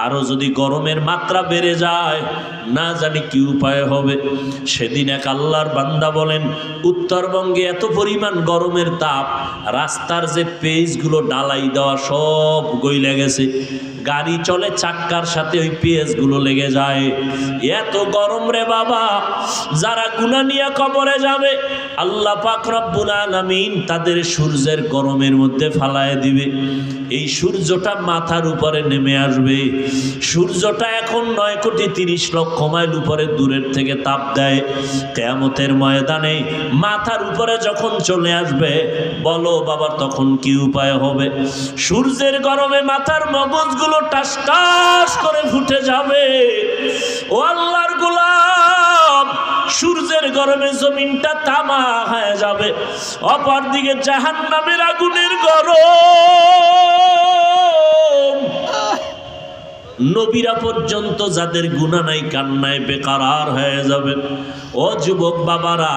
আরও যদি গরমের মাত্রা বেড়ে যায় না জানি কি উপায় হবে। সেদিন এক আল্লাহর বান্দা বলেন, উত্তরবঙ্গে এত পরিমাণ গরমের তাপ, রাস্তার যে পেজগুলো ডালাই দেওয়া সব গইলে গেছে, গাড়ি চলে চাক্কার সাথে ওই পেজগুলো লেগে যায়। এত গরম রে বাবা, যারা গুনাহ নিয়ে কবরে যাবে আল্লাহ পাক রব্বুল আলামিন তাদের সূর্যের গরমের মধ্যে ফালায় দিবে। এই সূর্যটা মাথার উপরে নেমে আসবে। সূর্যটা এখন 9,30,00,000 মাইল উপরে দূরের থেকে তাপ দেয়। কিয়ামতের ময়দানে মাথার উপরে যখন চলে আসবে, বলো বাবা তখন কি উপায় হবে? সূর্যের গরমে মাথার মগজগুলো টাস টাস করে ফুটে যাবে। ও আল্লাহর গোলাম, সূর্যের গরমে জমিনটা তামা হয়ে যাবে। অপরদিকে জাহান্নামের আগুনের গরম, নবীরা পর্যন্ত যাদের গুনাহ নাই কান্নায় বেকারার হয়ে যাবে। ও যুবক বাবারা,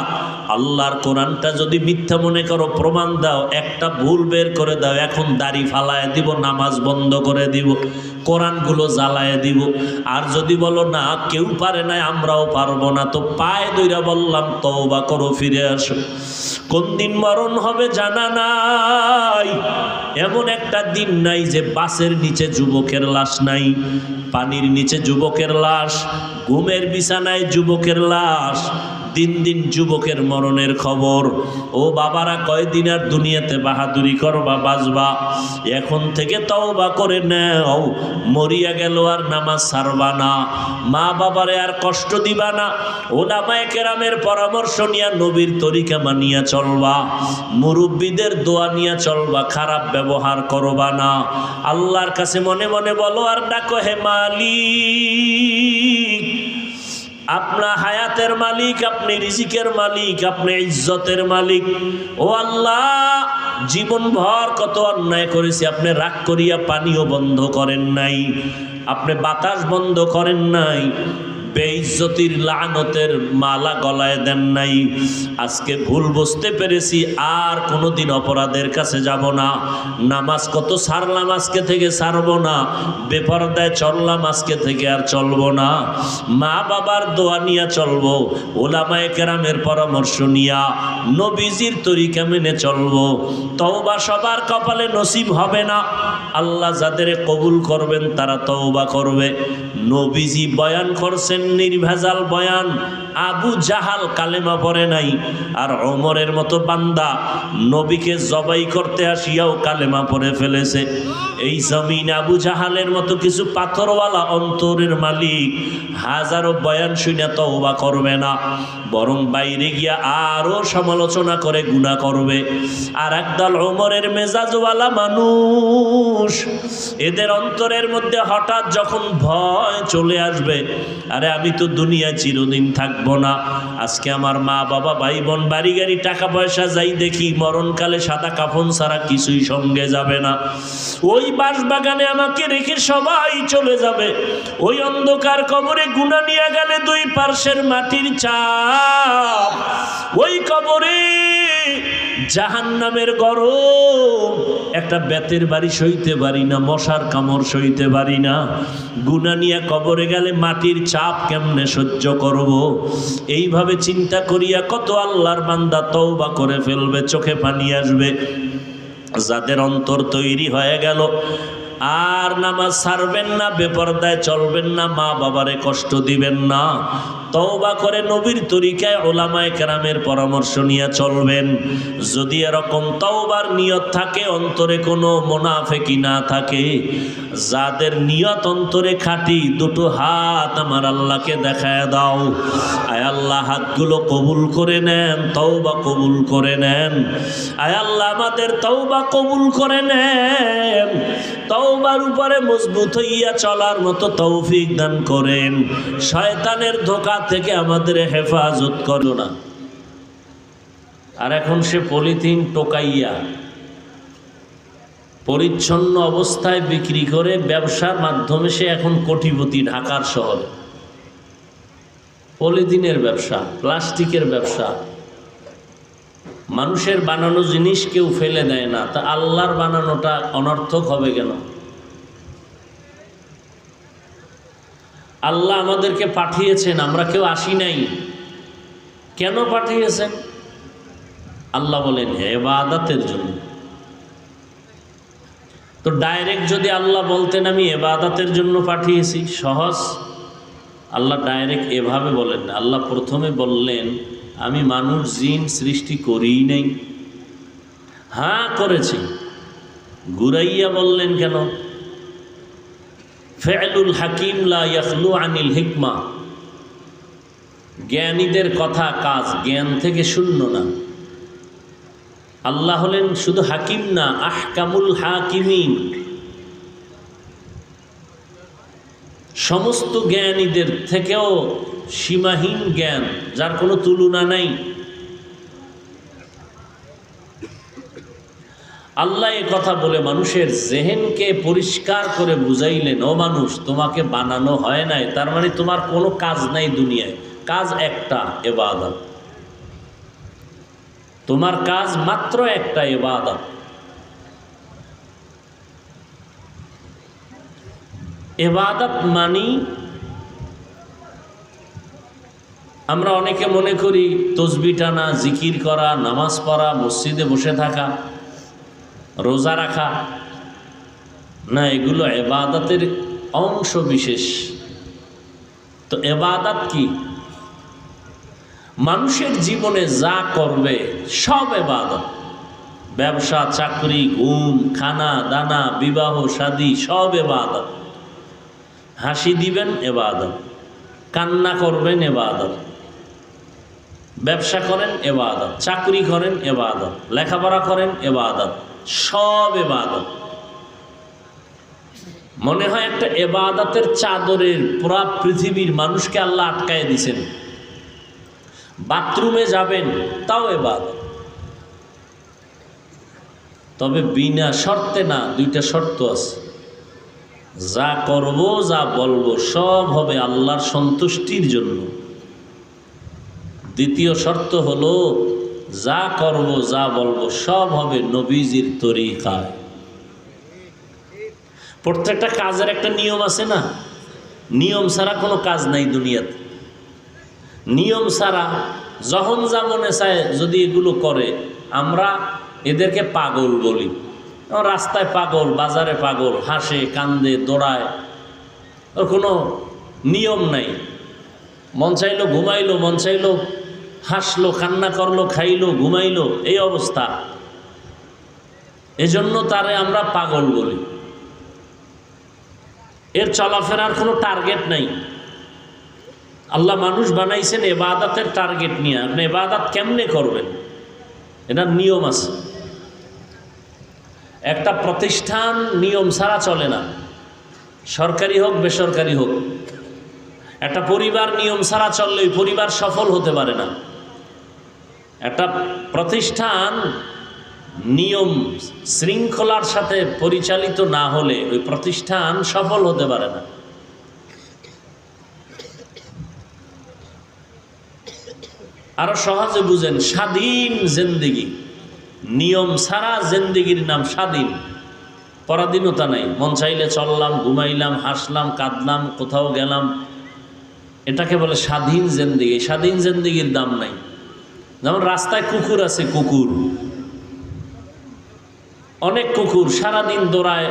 আল্লাহর কোরআনটা যদি মিথ্যা মনে করো প্রমাণ দাও, একটা ভুল বের করে দাও, এখন দাড়ি ফালায় দিব, নামাজ বন্ধ করে দিব, কোরআনগুলো জ্বালায় দিব। আর যদি বলো না কেউ পারে না আমরাও পারবো না, তো পায়ে দইরা বললাম তওবা করো, ফিরে আসো। কোন দিন মরণ হবে জানা নাই। এমন একটা দিন নাই যে বাসের নিচে যুবকের লাশ নাই, পানির নিচে যুবকের লাশ, ঘুমের বিছানায় যুবকের লাশ। দিন দিন যুবকের মরণের খবর। ও বাবারা, কয়দিন আর দুনিয়াতে বাহাদুরি করবা, বাঁচবা? এখন থেকে তওবা করে নাও। মরিয়া গেল আর নামাজ ছাড়বা না, মা বাবারে আর কষ্ট দিবা না, উলামায়ে কেরামের পরামর্শ নিয়া নবীর তরিকা মানিয়া চলবা, মুরব্বীদের দোয়া নিয়া চলবা, খারাপ ব্যবহার করবা না। আল্লাহর কাছে মনে মনে বলো আর ডাকো, হে মালিক, আপনার হায়াতের মালিক, আপনি রিজিকের মালিক, আপনি ইজ্জতের মালিক। ও আল্লাহ, জীবন ভর কত অন্যায় করেছি, আপনি রাগ করিয়া পানিও বন্ধ করেন নাই, আপনি বাতাস বন্ধ করেন নাই, বেইজ্জতির লানতের মালা গলায় দেন নাই। আজকে ভুল বুঝতে পেরেছি, আর কোনোদিন অপরাধের কাছে যাব না। নামাজ কত ছাড়লাম, আজকে থেকে ছাড়বো না। বেপরদায় চললাম, আজকে থেকে আর চলবো না। মা বাবার দোয়া নিয়ে চলবো, উলামায়ে কেরামের পরামর্শ নিয়া নবীজির তরিকা মেনে চলবো। তওবা সবার কপালে নসিব হবে না। আল্লাহ যাদের কবুল করবেন তারা তওবা করবে। নবীজি বয়ান করছেন নির্ভেজাল বয়ান। আবু জাহাল কালেমা পড়ে নাই, আর ওমরের মতো বান্দা নবীকে জবাই করতে আসিয়াও কালেমা পড়ে ফেলেছে। এই জমিন আবু জাহালের মতো কিছু পাথরওয়ালা অন্তরের মালিক হাজারো বয়ান শুনে তওবা করবে না, বরং বাইরে গিয়া আরো সমালোচনা করে গুনাহ করবে। আর একদল ওমরের মেজাজওয়ালা মানুষ, এদের অন্তরের মধ্যে হঠাৎ যখন ভয় চলে আসবে, আরে আমি তো দুনিয়ায় চিরদিন থাকবো না, আজকে আমার মা বাবা ভাই বোন বাড়ি গাড়ি টাকা পয়সা যাই দেখি, মরণকালে সাদা কাফন ছাড়া কিছুই সঙ্গে যাবে না। ওই বাঁশবাগানে আমাকে রেখে সবাই চলে যাবে। ওই অন্ধকার কবরে গুনাহ নিয়ে গেলে দুই পার্শ্বের মাটির চাপ, ওই কবরে জাহান্নামের গরম, একটা বেতের বাড়ি সইতে পারি না, মশার কামড় সইতে পারি না। গুনাহ নিয়ে কবরে গেলে মাটির চাপ কেমনে সহ্য করব? এইভাবে চিন্তা করিয়া কত আল্লাহর বান্দা তওবা করে ফেলবে, চোখে পানি আসবে। যাদের অন্তর তৈরি হয়ে গেল, আর নামাজ ছাড়বেন না, বেপরদায় চলবেন না, মা বাবারে কষ্ট দিবেন না, তওবা করে নবীর তরিকায় উলামায়ে কেরামের পরামর্শ নিয়ে চলবেন। যদি এরকম তওবার নিয়ত থাকে, অন্তরে কোনো মুনাফিকি না থাকে, যাদের নিয়ত অন্তরে খাঁটি, দুটো হাত আমার আল্লাহকে দেখায় দাও। আয় আল্লাহ, হাতগুলো কবুল করে নেন, তওবা কবুল করে নেন। আয় আল্লাহ, আমাদের তওবা কবুল করে নেন। তওবার উপরে মজবুত হইয়া চলার মতো তৌফিক দান করেন। শয়তানের ধোঁকা থেকে আমাদের হেফাজত করো না। আর এখন সে পলিথিন টোকাইয়া পরিচ্ছন্ন অবস্থায় বিক্রি করে ব্যবসার মাধ্যমে সে এখন কোটিপতি ঢাকার শহরে। পলিথিনের ব্যবসা, প্লাস্টিকের ব্যবসা, মানুষের বানানো জিনিস কেউ ফেলে দেয় না, তা আল্লাহর বানানোটা অনর্থক হবে কেন? আল্লাহ আমাদেরকে পাঠিয়েছেন, আমরা কেউ আসি নাই। কেন পাঠিয়েছেন? আল্লাহ বলেন ইবাদতের জন্য। তো ডাইরেক্ট যদি আল্লাহ বলতেন আমি ইবাদতের জন্য পাঠিয়েছি, সহজ। আল্লাহ ডাইরেক্ট এভাবে বলেন না। আল্লাহ প্রথমে বললেন আমি মানুষ জিন সৃষ্টি করিই নাই। হ্যাঁ করেছি। ঘুরাইয়া বললেন কেন? ফেলুল হাকিম লা ইয়াখলু আনিল হিকমা, জ্ঞানীদের কথা কাজ জ্ঞান থেকে শূন্য না। আল্লাহ হলেন শুধু হাকিম না, আহকামুল হাকিমিন, সমস্ত জ্ঞানীদের থেকেও সীমাহীন জ্ঞান, যার কোনো তুলনা নাই। আল্লাহ এ কথা বলে মানুষের জেহেনকে পরিষ্কার করে বুঝাইলেন, ও মানুষ তোমাকে বানানো হয় নাই, তার মানে তোমার কোনো কাজ নাই দুনিয়ায়, কাজ একটা, ইবাদত। তোমার কাজ মাত্র একটা, ইবাদত। ইবাদত মানি আমরা অনেকে মনে করি তসবিহ টানা, জিকির করা, নামাজ পড়া, মসজিদে বসে থাকা, রোজা রাখা। না, এগুলো ইবাদতের অংশ বিশেষ। তো ইবাদত কি? মানুষের জীবনে যা করবে সব ইবাদত। ব্যবসা, চাকরি, ঘুম, খানা দানা, বিবাহ শাদী সব ইবাদত। হাসি দিবেন ইবাদত, কান্না করবেন ইবাদত, ব্যবসা করেন ইবাদত, চাকরি করেন ইবাদত, লেখাপড়া করেন ইবাদত, সব ইবাদত। মনে হয় একটা ইবাদতের চাদরের পুরা পৃথিবীর মানুষকে আল্লাহ আটকায় দিছেন। বাথরুমে যাবেন তাও ইবাদত, তবে বিনা শর্তে না, দুইটা শর্ত আছে। যা করব, যা বলবো সব হবে আল্লাহর সন্তুষ্টির জন্য। দ্বিতীয় শর্ত হলো যা করব, যা বলবো সব হবে নবীজির তরিকায়। প্রত্যেকটা কাজের একটা নিয়ম আছে না? নিয়ম ছাড়া কোনো কাজ নাই দুনিয়াতে। নিয়ম ছাড়া যখন যা মনে চায় যদি এগুলো করে, আমরা এদেরকে পাগল বলি। রাস্তায় পাগল, বাজারে পাগল, হাসে কান্দে দৌড়ায়, ওর কোনো নিয়ম নাই। মন চাইলো ঘুমাইলো, মন চাইলো হাসলো, কান্না করলো, খাইলো, ঘুমাইলো, এই অবস্থা। এজন্য তারে আমরা পাগল বলি। এর চলাফেরার কোনো টার্গেট নাই। আল্লাহ মানুষ বানাইছেন ইবাদতের টার্গেট নিয়ে। আপনি ইবাদত কেমনে করবেন এটার নিয়ম আছে। একটা প্রতিষ্ঠান নিয়ম ছাড়া চলে না, সরকারি হোক বেসরকারি হোক। একটা পরিবার নিয়ম ছাড়া চললে ওই পরিবার সফল হতে পারে না। একটা প্রতিষ্ঠান নিয়ম শৃঙ্খলার সাথে পরিচালিত না হলে ওই প্রতিষ্ঠান সফল হতে পারে না। আরো সহজে বুঝেন, স্বাধীন জিন্দেগি, নিয়ম ছাড়া জিন্দেগির নাম স্বাধীন। পরাধীনতা নাই। মন চাইলে চললাম, ঘুমাইলাম, হাসলাম, কাঁদলাম, কোথাও গেলাম, এটাকে বলে স্বাধীন জিন্দেগি। স্বাধীন জিন্দেগির দাম নাই। যেমন রাস্তায় কুকুর আছে, কুকুর, অনেক কুকুর সারাদিন দৌড়ায়,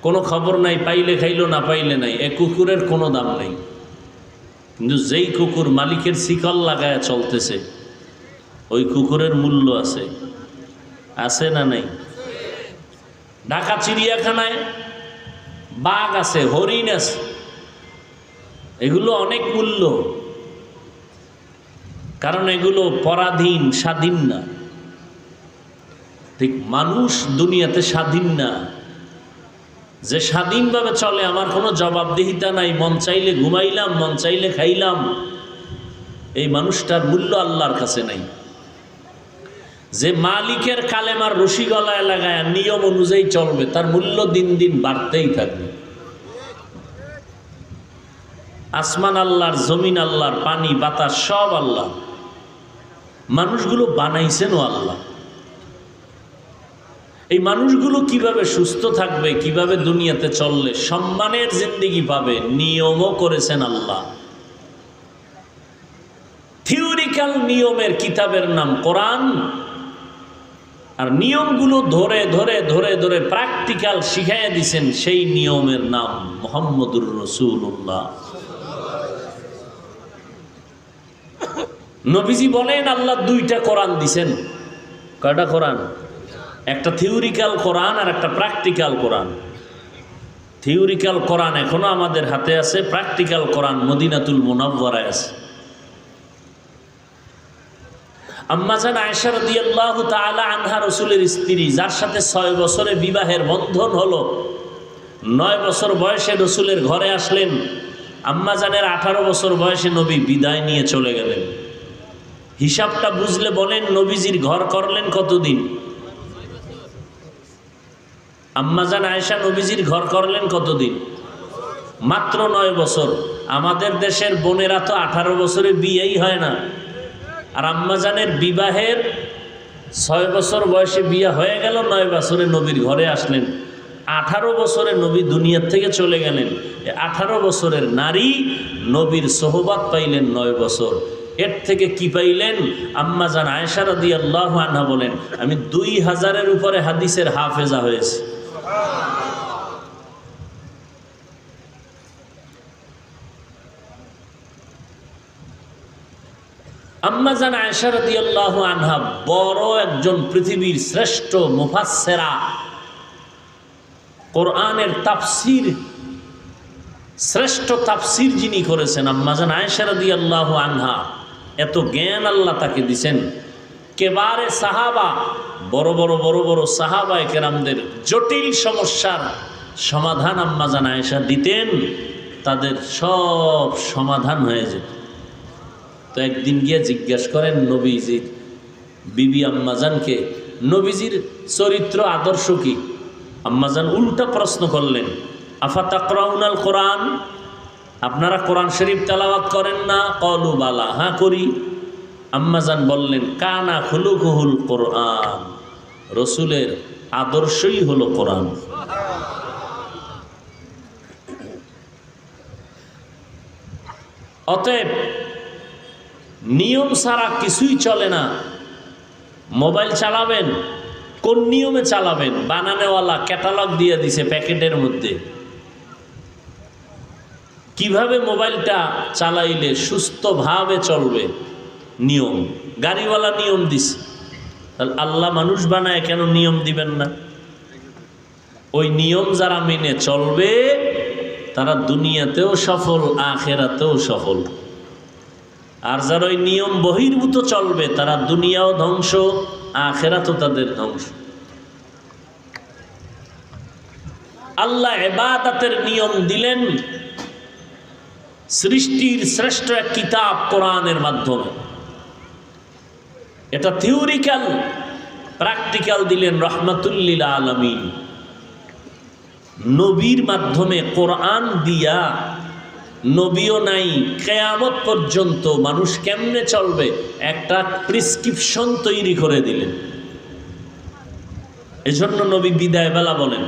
কোনো খবর নাই, পাইলে খাইলো, না পাইলে নাই। এ কুকুরের কোনো দাম নেই। কিন্তু যেই কুকুর মালিকের শিকল লাগায় চলতেছে, ওই কুকুরের মূল্য আছে। আছে না নাই? ঢাকা চিড়িয়াখানায় বাঘ আছে, হরিণ আছে, এগুলো অনেক মূল্য, কারণ এগুলো পরাধীন, স্বাধীন না। ঠিক মানুষ দুনিয়াতে স্বাধীন না। যে স্বাধীনভাবে চলে, আমার কোনো জবাবদিহিতা নাই, মন চাইলে ঘুমাইলাম, মন চাইলে খাইলাম, এই মানুষটার মূল্য আল্লাহর কাছে নাই। যে মালিকের কালেমার রশি গলায় লাগায় নিয়ম অনুযায়ী চলবে, তার মূল্য দিন দিন বাড়তেই থাকবে। আসমান আল্লাহর, জমিন আল্লাহর, পানি বাতাস সব আল্লাহ। মানুষগুলো বানাইছেনও আল্লাহ। এই মানুষগুলো কিভাবে সুস্থ থাকবে, কিভাবে দুনিয়াতে চললে সম্মানের জিন্দেগি পাবে, নিয়মও করেছেন আল্লাহ। থিওরিক্যাল নিয়মের কিতাবের নাম কোরআন, আর নিয়মগুলো ধরে ধরে ধরে ধরে প্র্যাকটিক্যাল শিখাইয়া দিছেন, সেই নিয়মের নাম মুহাম্মদুর রাসূলুল্লাহ। নবীজি বলেন আল্লাহ দুইটা কোরআন দিছেন। কয়টা কোরআন? একটা থিওরিক্যাল কোরআন আর একটা প্র্যাকটিক্যাল কোরআন। থিওরিক্যাল কোরআন এখনো আমাদের হাতে আছে, প্র্যাকটিক্যাল কোরআন মদিনাতুল মুনাওয়ারায় আছে। আম্মা জান আয়েশা রাদিয়াল্লাহু তাআলা আনহা রাসূলের স্ত্রী, যার সাথে 6 বছরে বিবাহের বন্ধন হলো, 9 বছর বয়সে রাসূলের ঘরে আসলেন। আম্মা জানের 18 বছর বয়সে নবী বিদায় নিয়ে চলে গেলেন। হিসাবটা বুঝলে বলেন নবীজির ঘর করলেন কতদিন? আম্মা জান আয়েশা নবীজির ঘর করলেন কতদিন? মাত্র 9 বছর। আমাদের দেশের বোনেরা তো 18 বছরে বিয়েই হয় না, আর আম্মা জানের বিবাহের 6 বছর বয়সে বিয়ে হয়ে গেল, 9 বছরে নবীর ঘরে আসলেন। 18 বছরে নবী দুনিয়ার থেকে চলে গেলেন। 18 বছরের নারী নবীর সোহবত পাইলেন 9 বছর। এর থেকে কি পাইলেন? আম্মা জান আয়েশা রাদিয়াল্লাহু আনহা বলেন, আমি 2000-এর উপরে হাদিসের হাফেজা হয়েছি। আম্মা জান আয়েশা রাদিয়াল্লাহু আনহা বড় একজন পৃথিবীর শ্রেষ্ঠ মুফাসসিরা, কোরআনের তাফসীর শ্রেষ্ঠ তাফসীর যিনি করেছেন আম্মা জান আয়েশা রাদিয়াল্লাহু আনহা। এত জ্ঞান আল্লাহ তাকে দিয়েছেন। কেবারে সাহাবা, বড় বড় বড় বড় সাহাবায়ে কেরামদের জটিল সমস্যার সমাধান আম্মা জান আয়েশা দিতেন, তাদের সব সমাধান হয়ে যেত। তো একদিন গিয়ে জিজ্ঞাসা করেন নবীজির বিবি আম্মাজানকে, নবীজির চরিত্র আদর্শ কি? আম্মাজান উল্টা প্রশ্ন করলেন, আফা তাকরাউনাল কোরআন, আপনারা কোরআন শরীফ তেলাওয়াত করেন না? ক্বালু বালা, হ্যাঁ করি। আম্মাজান বললেন, কানা খুলুকুহুল কোরআন, রসুলের আদর্শই হলো কোরআন। অতএব নিয়ম ছাড়া কিছুই চলে না। মোবাইল চালাবেন, কোন নিয়মে চালাবেন? বানানেওয়ালা ক্যাটালগ দিয়ে দিছে প্যাকেটের মধ্যে, কিভাবে মোবাইলটা চালাইলে সুস্থভাবে চলবে নিয়ম। গাড়িওয়ালা নিয়ম দিছে, তাহলে আল্লাহ মানুষ বানায় কেন নিয়ম দিবেন না? ওই নিয়ম যারা মেনে চলবে তারা দুনিয়াতেও সফল, আখেরাতেও সফল। আর যারা ওই নিয়ম বহির্ভূত চলবে তারা দুনিয়াও ধ্বংস, আখেরাতও তাদের ধ্বংস। আল্লাহ ইবাদতের নিয়ম দিলেন সৃষ্টির শ্রেষ্ঠ এক কিতাব কোরআনের মাধ্যমে। এটা থিওরিক্যাল, প্র্যাকটিক্যাল দিলেন রহমাতুল লিল আলামিন। নবীর মাধ্যমে কোরআন দিয়া, নবীও নাই, কিয়ামত পর্যন্ত মানুষ কেমনে চলবে একটা প্রেসক্রিপশন তৈরি করে দিলেন। এজন্য নবী বিদায় বেলা বলেন,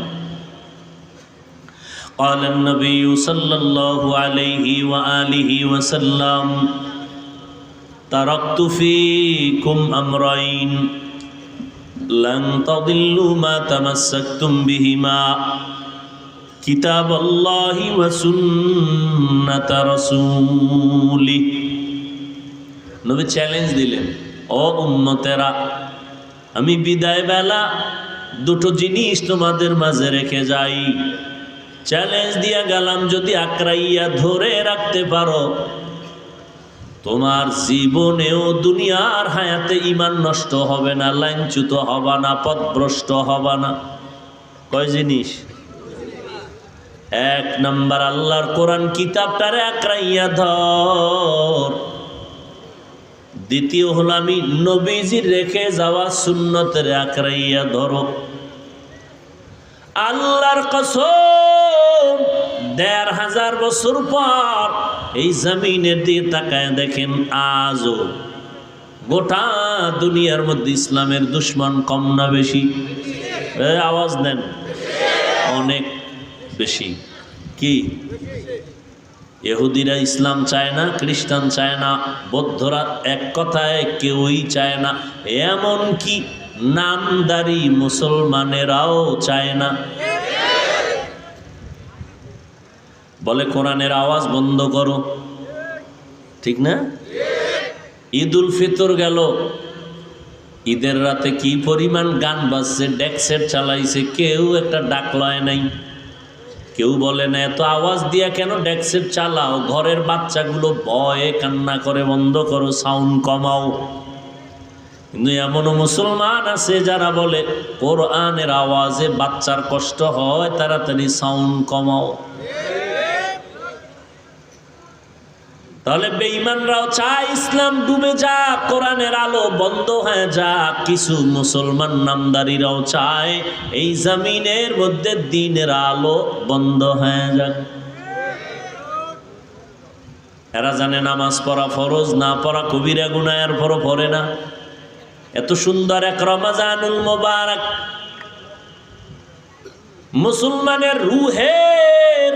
قال النبي صلى الله عليه وآله وسلم تركت فيكم أمرين لن تضلوا ما تمسكتم بهما কিতাব আল্লাহি ওয়া সুন্নাত রাসূলি। নবী চ্যালেঞ্জ দিলেন, ও উম্মতেরা, আমি বিদায় বেলা দুটো জিনিস তোমাদের মাঝে রেখে যাই। চ্যালেঞ্জ দিয়া গেলাম, যদি আঁকড়াইয়া ধরে রাখতে পারো তোমার জীবনেও দুনিয়ার হায়াতে ঈমান নষ্ট হবে না, লাইনচ্যুত হবা না, পথভ্রষ্ট হবা না। কয় জিনিস? 1 নাম্বার, আল্লাহর কোরআন কিতাবটারে আঁকড়াইয়া ধর। দ্বিতীয় হলো আমি নবীজির রেখে যাওয়া সুন্নতের আঁকড়াইয়া ধরো। আল্লাহর কসম, 1500 বছর পর এই জমিনের দিয়ে তাকায় দেখেন, আজও গোটা দুনিয়ার মধ্যে ইসলামের দুশ্মন কম না বেশি? আওয়াজ দেন, অনেক বেশি। কি? ইহুদিরা ইসলাম চায় না, খ্রিস্টান চায় না, বৌদ্ধরা এক কথায় কেউই চায় না, এমন কি নামদারি মুসলমানেরাও চায় না। বলে কোরআনের আওয়াজ বন্ধ করো, ঠিক না? ঈদ উল ফিতর গেল, ঈদের রাতে কি পরিমাণ গান বাজছে, ডেক সেট চালাইছে, কেউ একটা ডাক লয় নাই। কেউ বলে না এত আওয়াজ দিয়া কেন ডেক সেট চালাও, ঘরের বাচ্চাগুলো ভয়ে কান্না করে, বন্ধ করো, সাউন্ড কমাও। কিন্তু এমনও মুসলমান আছে যারা বলে কোরআনের আওয়াজে বাচ্চার কষ্ট হয়, তাড়াতাড়ি সাউন্ড কমাও। তাহলে বেঈমানরাও চায় ইসলাম ডুবে যাক, কোরআনের আলো বন্ধ হয়ে যাক। কিছু মুসলমান নামদারিরাও চায় এই জমিনের মধ্যে দ্বীনের আলো বন্ধ হয়ে যাক। এরা জানে নামাজ পড়া ফরজ, না পড়া কবিরা গুনাহ, এরপরও পড়ে না। এত সুন্দর এক রমজানুল মুবারক, মুসলমানের রুহের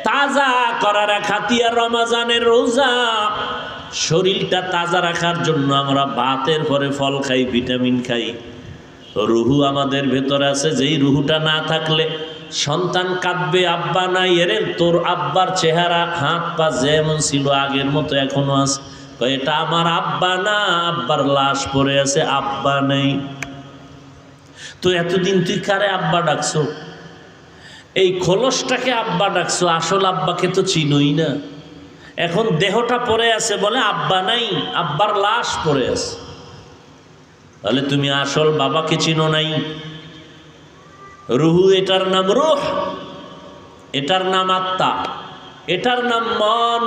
তাজা করার খাতিয়া রমজানের রোজা। শরীরটা তাজা রাখার জন্য আমরা ভাতের পরে ফল খাই, ভিটামিন খাই। রুহু আমাদের ভেতরে আছে, যেই রুহুটা না থাকলে সন্তান কাঁদবে, আব্বা নাই। এরে তোর আব্বার চেহারা, হাত পা যেমন ছিল আগের মতো এখনো আছে। এটা আমার আব্বা না, আব্বার লাশ পড়ে আছে, আব্বা নেই। তো এতদিন তুই কারে আব্বা ডাকছো? এই খোলসটাকে আব্বা ডাকছো, আসল আব্বাকে তো চিনোই না। এখন দেহটা পড়ে আছে বলে আব্বা নাই, আব্বার লাশ পড়ে আছে। তাহলে তুমি আসল বাবাকে চিনো নাই। রুহু, এটার নাম রূহ, এটার নাম আত্মা, এটার নাম মন,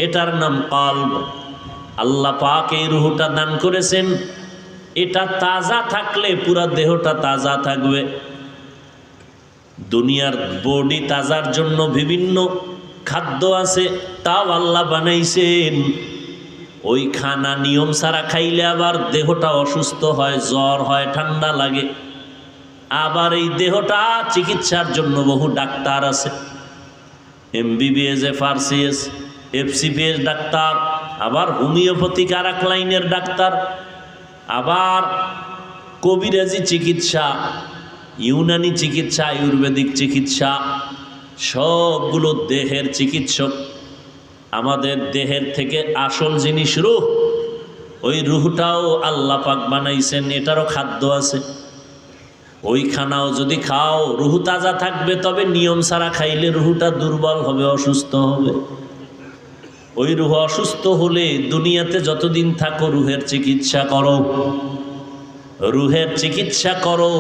এটার নাম কলব। আল্লাহ পাক এই রুহুটা দান করেছেন। এটা তাজা থাকলে পুরা দেহটা তাজা থাকবে। দুনিয়ার বডি তাজার জন্য বিভিন্ন খাদ্য আছে, তাও আল্লাহ বানাইছেন। ওই খানা নিয়ম ছাড়া খাইলে আবার দেহটা অসুস্থ হয়, জ্বর হয়, ঠান্ডা লাগে। আবার এই দেহটা চিকিৎসার জন্য বহু ডাক্তার আছে, MBBS, FRCS, FCPS ডাক্তার, আবার হোমিওপ্যাথিক আর এক লাইনের ডাক্তার, আবার কবিরাজি চিকিৎসা, ইউনানি চিকিৎসা, আয়ুর্বেদিক চিকিৎসা, সবগুলো দেহের চিকিৎসক। আমাদের দেহের থেকে আসল জিনিস রূহ, ওই রূহটাও আল্লাহ পাক বানাইছেন, এটারও খাদ্য আছে। ওই খানাও যদি খাও রুহু তাজা থাকবে, তবে নিয়ম ছাড়া খাইলে রুহুটা দুর্বল হবে, অসুস্থ হবে। ওই রুহ অসুস্থ হলে দুনিয়াতে যতদিন থাকো রুহের চিকিৎসা করো, রুহের চিকিৎসা করো,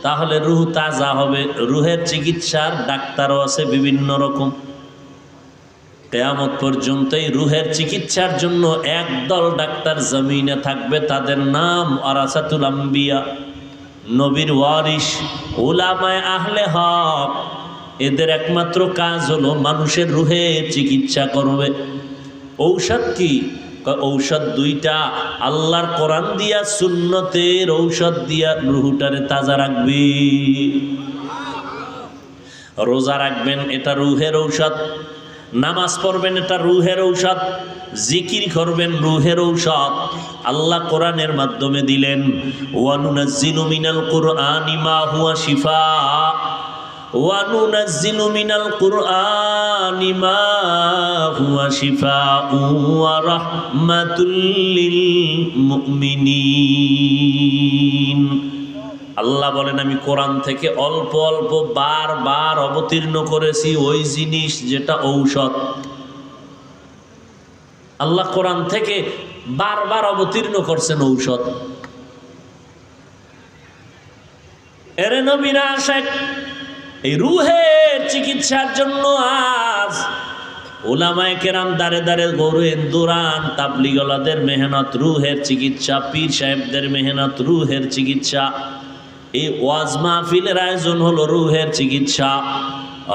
তাহলে রুহ তাজা হবে। রুহের চিকিৎসার ডাক্তারও আছে বিভিন্ন রকম। কিয়ামত পর্যন্ত এই রুহের চিকিৎসার জন্য একদল ডাক্তার জমিনে থাকবে, তাদের নাম ওয়ারাসাতুল আম্বিয়া, নবীর ওয়ারিস, উলামায়ে আহলে হক। এদের একমাত্র কাজ হলো মানুষের রুহের চিকিৎসা করবে। ঔষধ কি? ঔষধ দুইটা, আল্লাহর কোরআন দিয়া, সুন্নতের ঔষধ দিয়া রুহুটারে তাজা রাখবি। রোজা রাখবেন, এটা রুহের ঔষধ। নামাজ পড়বেন, এটা রুহের ঔষধ। জিকির করবেন, রুহের ঔষধ। আল্লাহ কোরআনের মাধ্যমে দিলেন, ওয়ানুনাজ্জিলু মিনাল কুরআনি মা হুয়া শিফা, ওয়ানুনাজ্জিলু মিনাল কুরআনি মা হুয়া শিফাউ ওয়া রাহমাতুল লিল মুমিনিন। আল্লাহ বলেন, আমি কোরআন থেকে অল্প অল্প বারবার অবতীর্ণ করেছি ওই জিনিস যেটা ঔষধ। আল্লাহ কোরআন থেকে বারবার অবতীর্ণ করছেন ঔষধ। এরে নবীরা আশেক, এই রুহের চিকিৎসার জন্য আজ উলামায়ে কেরাম দারে দারে ঘোরেন, দৌড়ান। তাবলীগওয়ালাদের মেহনত রুহের চিকিৎসা, পীর সাহেবদের মেহনত রুহের চিকিৎসা। এই ওয়াজ মাহফিলের আয়োজন হলো রুহের চিকিৎসা।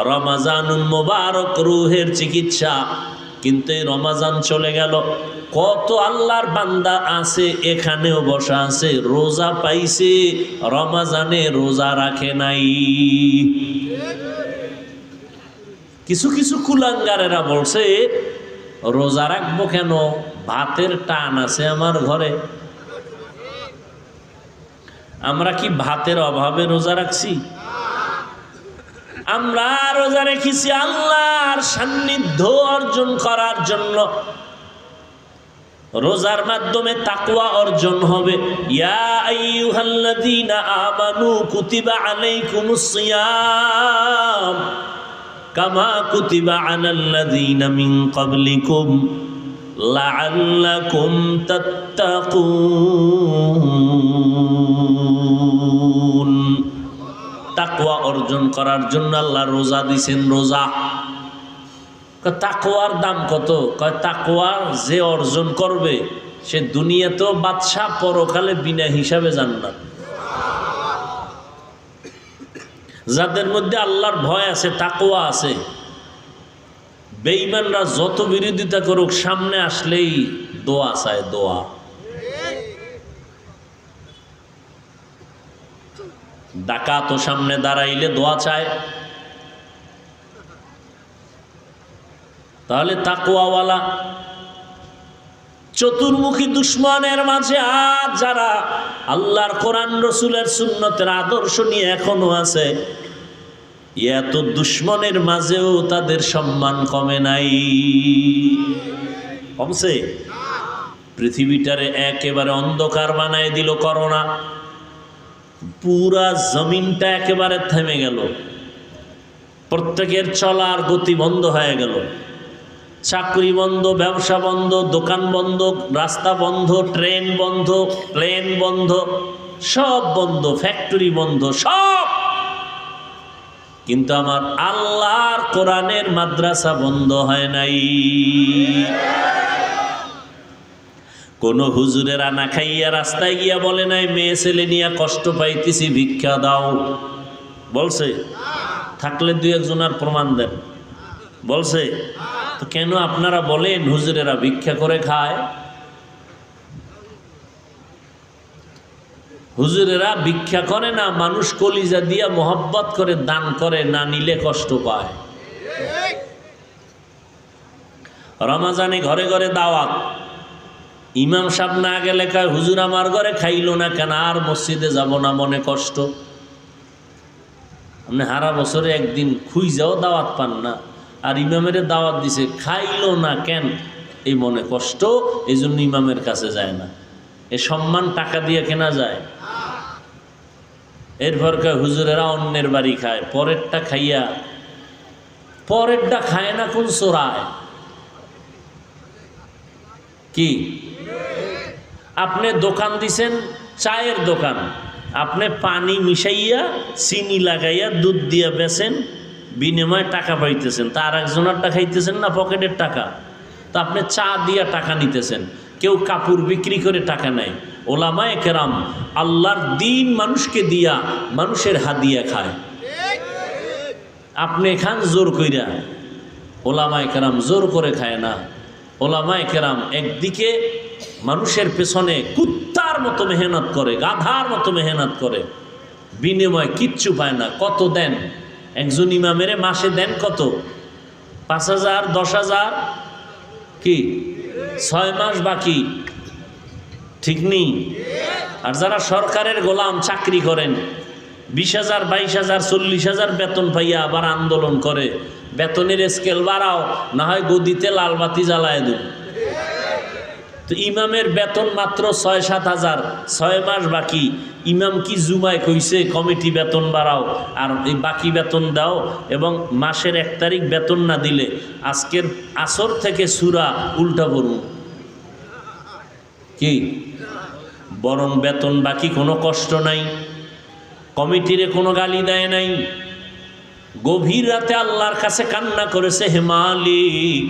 রমজানুল মুবারক রুহের চিকিৎসা। কিন্তু এই রমাজান চলে গেল, কত আল্লাহর বান্দা আছে এখানেও বসা আছে, রোজা পাইছে, রমাজানে রোজা রাখে নাই। কিছু কিছু কুলাঙ্গারেরা বলছে রোজা রাখবো কেন, ভাতের টান আছে আমার ঘরে। আমরা কি ভাতের অভাবে রোজা রাখছি? আমরা রোজা রেখেছি আল্লাহর সান্নিধ্য অর্জন করার জন্য। রোজার মাধ্যমে তাকওয়া অর্জন হবে। ইয়া আইয়ুহাল্লাযীনা আমানু কুতিবা আলাইকুমুস সিয়াম কামা কুতিবা আলাল্লাযীনা মিন ক্বাবলিকুম লাআল্লাকুম তাত্তাকুন। তাকওয়া অর্জন করার জন্য আল্লাহ রোজা দিয়েছেন। রোজা, তাকওয়ার দাম কত? কয় তাকওয়া যে অর্জন করবে সে দুনিয়াতেও বাদশা, পরকালে বিনা হিসাবে জান্নাত। যাদের মধ্যে আল্লাহর ভয় আছে, তাকওয়া আছে, বেঈমানরা যত বিরোধিতা করুক সামনে আসলেই দোয়া চায়, দোয়া। ডাকাত ও সামনে দাঁড়াইলে দোয়া চায়। তাহলে তাকওয়াওয়ালা চতুর্মুখী দুশ্মনের মাঝে আজ যারা আল্লাহর কোরআন রসুলের সুন্নতের আদর্শ নিয়ে এখনো আছে, এত দুশ্মনের মাঝেও তাদের সম্মান কমে নাই। কমছে? পৃথিবীটারে একেবারে অন্ধকার বানায় দিল করোনা, পুরা জমিনটা একেবারে থেমে গেল, প্রত্যেকের চলার গতি বন্ধ হয়ে গেল, চাকরি বন্ধ, ব্যবসা বন্ধ, দোকান বন্ধ, রাস্তা বন্ধ, ট্রেন বন্ধ, প্লেন বন্ধ, সব বন্ধ, ফ্যাক্টরি বন্ধ, সব। কিন্তু আমার আল্লাহর কোরআনের মাদ্রাসা বন্ধ হয় নাই। কোন হুজুরের আনা খাইয়া রাস্তায় গিয়া বলে নাই মেয়ে ছেলে নিয়ে কষ্ট পাইতেছি ভিক্ষা দাও, বলছে? থাকলে দুই একজনের প্রমাণ দেন। বলছে? তো কেন আপনারা বলেন হুজুরেরা ভিক্ষা করে খায়? হুজুরেরা ভিক্ষা করে না, মানুষ কলিজা দিয়া মোহব্বত করে দান করে, না নিলে কষ্ট পায়। রমাজানে ঘরে ঘরে দাওয়াত, ইমাম সাহেব না গেলে কয় হুজুর আমার ঘরে খাইলো না কেন, আর মসজিদে যাব না, মনে কষ্ট। আপনি হারা বছরে একদিন খুঁজাও দাওয়াত পান না, আর ইমামের দাওয়াত দিছে, খাইলো না কেন, এই মনে কষ্ট, এই জন্য ইমামের কাছে যায় না। এ সম্মান টাকা দিয়ে কেনা যায়? এরপর কয় হুজুরেরা অন্যের বাড়ি খায়, পরেরটা খাইয়া, পরেরটা খায় না কোন চোরায়? কি আপনি দোকান দিছেন, চায়ের দোকান, আপনি পানি মিশাইয়া চিনি লাগাইয়া দুধ দিয়া বেচেন, বিনিময়ে টাকা পাইতেছেন, তার একজনেরটা খাইতেছেন না, পকেটের টাকা। তো আপনি চা দিয়া টাকা নিতেছেন, কেউ কাপড় বিক্রি করে টাকা নেয়। ওলামায়ে কেরাম আল্লাহর দ্বীন মানুষকে দিয়া মানুষের হাদিয়া খায়। আপনি খান জোর কইরা, ওলামায়ে কেরাম জোর করে খায় না। ওলামায়ে কেরাম একদিকে মানুষের পেছনে কুত্তার মতো মেহনত করে, গাধার মতো মেহনত করে, বিনিময় কিচ্ছু পায় না। কত দেন? একজন ইমামের মাসে দেন কত? 5,000, 10,000, কি 6 মাস বাকি, ঠিক নেই? আর যারা সরকারের গোলাম চাকরি করেন, 20,000, 22,000, 40,000 বেতন পাইয়া আবার আন্দোলন করে, বেতনের স্কেল বাড়াও, না হয় গদিতে লাল বাতি জ্বালায় দেব। তো ইমামের বেতন মাত্র 6-7 হাজার, 6 মাস বাকি। ইমাম কি জুমায় কইছে কমিটি বেতন বাড়াও আর এই বাকি বেতন দাও, এবং মাসের 1 তারিখ বেতন না দিলে আজকের আসর থেকে সূরা উল্টা পড়ুন? কি বরং বেতন বাকি, কোনো কষ্ট নাই, কমিটিরে কোনো গালি দেয় নাই। গভীর রাতে আল্লাহর কাছে কান্না করেছে, হে মালিক,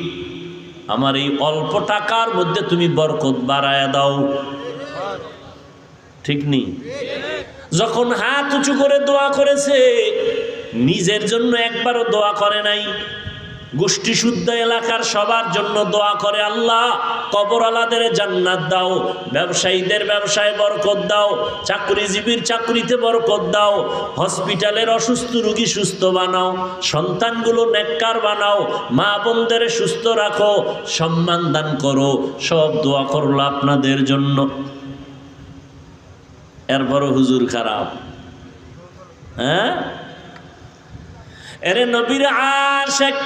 আমার এই অল্প টাকার মধ্যে তুমি বরকত বাড়ায়া দাও। ঠিক নেই? যখন হাত উঁচু করে দোয়া করেছে, নিজের জন্য একবারও দোয়া করে নাই। গোষ্ঠী শুদ্ধ এলাকার সবার জন্য দোয়া করে, আল্লাহ কবরওয়ালাদের জান্নাত দাও, ব্যবসায়ীদের ব্যবসায় বরকত দাও, চাকরিজীবীর চাকরিতে বরকত দাও, হসপিটালের অসুস্থ রোগী সুস্থ বানাও, সন্তানগুলো নেককার বানাও, মা বোনদের সুস্থ রাখো, সম্মান দান করো। সব দোয়া করলো আপনাদের জন্য। এরপরও হুজুর খারাপ, হ্যাঁ? এরে নবীর আশিক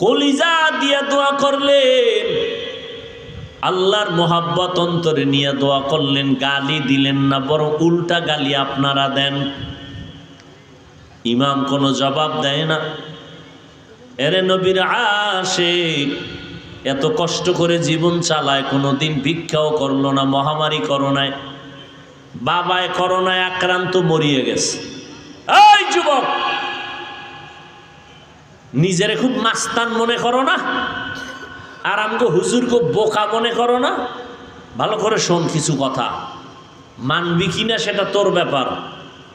কলিজা দিয়া দোয়া করলেন, আল্লাহর মোহাব্বত অন্তরে নিয়ে দোয়া করলেন, গালি দিলেন না, বরং উল্টা গালি আপনারা দেন। ইমাম কোনো জবাব দেয় না। এরে নবীর আশিক এত কষ্ট করে জীবন চালায়, কোনোদিন ভিক্ষাও করলো না, মহামারী করোনায়, বাবায় করোনায় আক্রান্ত মরিয়ে গেছে। এই যুবক, নিজেরে খুব মাস্তান মনে করো না, আর আমগো হুজুরকে বোকা মনে করো না। ভালো করে শোন, কিছু কথা মানবি কিনা সেটা তোর ব্যাপার,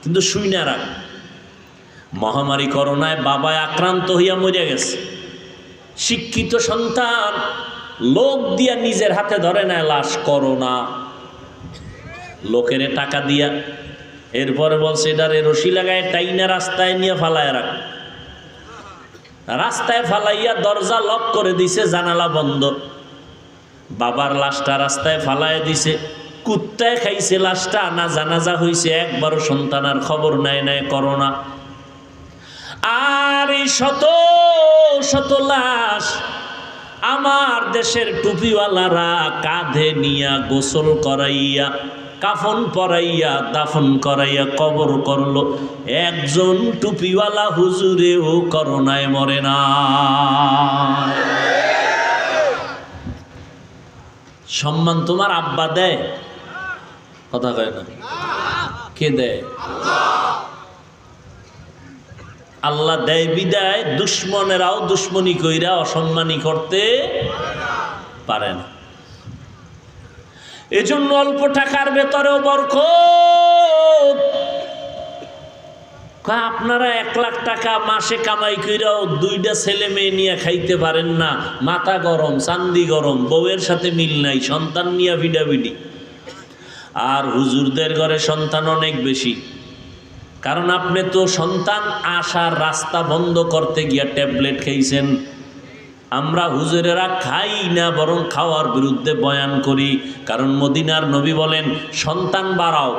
কিন্তু শুই না রাখ। মহামারী করোনায় বাবায় আক্রান্ত হইয়া মরিয়া গেছে। শিক্ষিত সন্তান লোক দিয়া নিজের হাতে ধরে নেয় লাশ, করোনা, লোকেরে টাকা দিয়া, এরপরে বলছে এটারে রশি লাগায় টাইনা রাস্তায় নিয়ে ফালায় রাখ। রাস্তায় ফালাইয়া দরজা লক করে দিছে, জানালা বন্ধ। বাবার লাশটা রাস্তায় ফালাইয়া দিছে, কুত্তায় খাইছে লাশটা, না জানাজা হইছে, একবারও সন্তানের খবর নেয় নাই, করোনা। আর এই শত শত লাশ আমার দেশের টুপিওয়ালারা কাঁধে নিয়া গোসল করাইয়া, কাফন পরাইয়া, দাফন করাইয়া কবর করলো। একজন টুপিওয়ালা হুজুরেও করোনায় মরে না। সম্মান তোমার আব্বা দেয়? কথা কয় না। কে দেয়? আল্লাহ দেয় বিদায় দুশ্মনেরাও দুশ্মনী কইরা অসম্মানী করতে পারে না। এজন্য অল্প টাকার ভেতরেও বরকত। আপনারা 1 লাখ টাকা মাসে কামাই কইরাও 2টা ছেলে মেয়ে নিয়ে খাইতে পারেন না, মাথা গরম, চান্দি গরম, বউয়ের সাথে মিল নাই, সন্তান নিয়ে ভিডাভিডি। আর হুজুরদের ঘরে সন্তান অনেক বেশি, কারণ আপনি তো সন্তান আসার রাস্তা বন্ধ করতে গিয়া ট্যাবলেট খাইছেন। আমরা হুজুরেরা খাই না, বরং খাওয়ার বিরুদ্ধে বয়ান করি, কারণ মদিনার নবী বলেন সন্তান বাড়াও।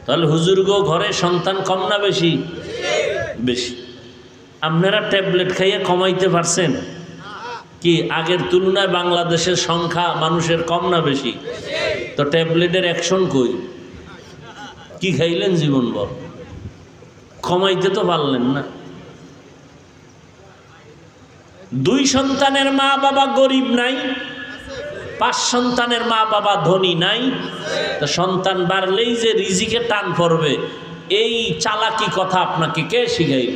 তাহলে হুজুরগো ঘরে সন্তান কম না বেশি? বেশি। আপনারা ট্যাবলেট খাইয়ে কমাইতে পারছেন কি? আগের তুলনায় বাংলাদেশের সংখ্যা মানুষের কম না বেশি? তো ট্যাবলেটের অ্যাকশন কই? কি খাইলেন জীবনভর? কমাইতে তো পারলেন না। 2 সন্তানের মা বাবা গরিব নাই, 5 সন্তানের মা বাবা ধনী নাই। তো সন্তান বাড়লেই যে রিজিকে টান পড়বে, এই চালাকি কথা আপনাকে কে শিখাইল?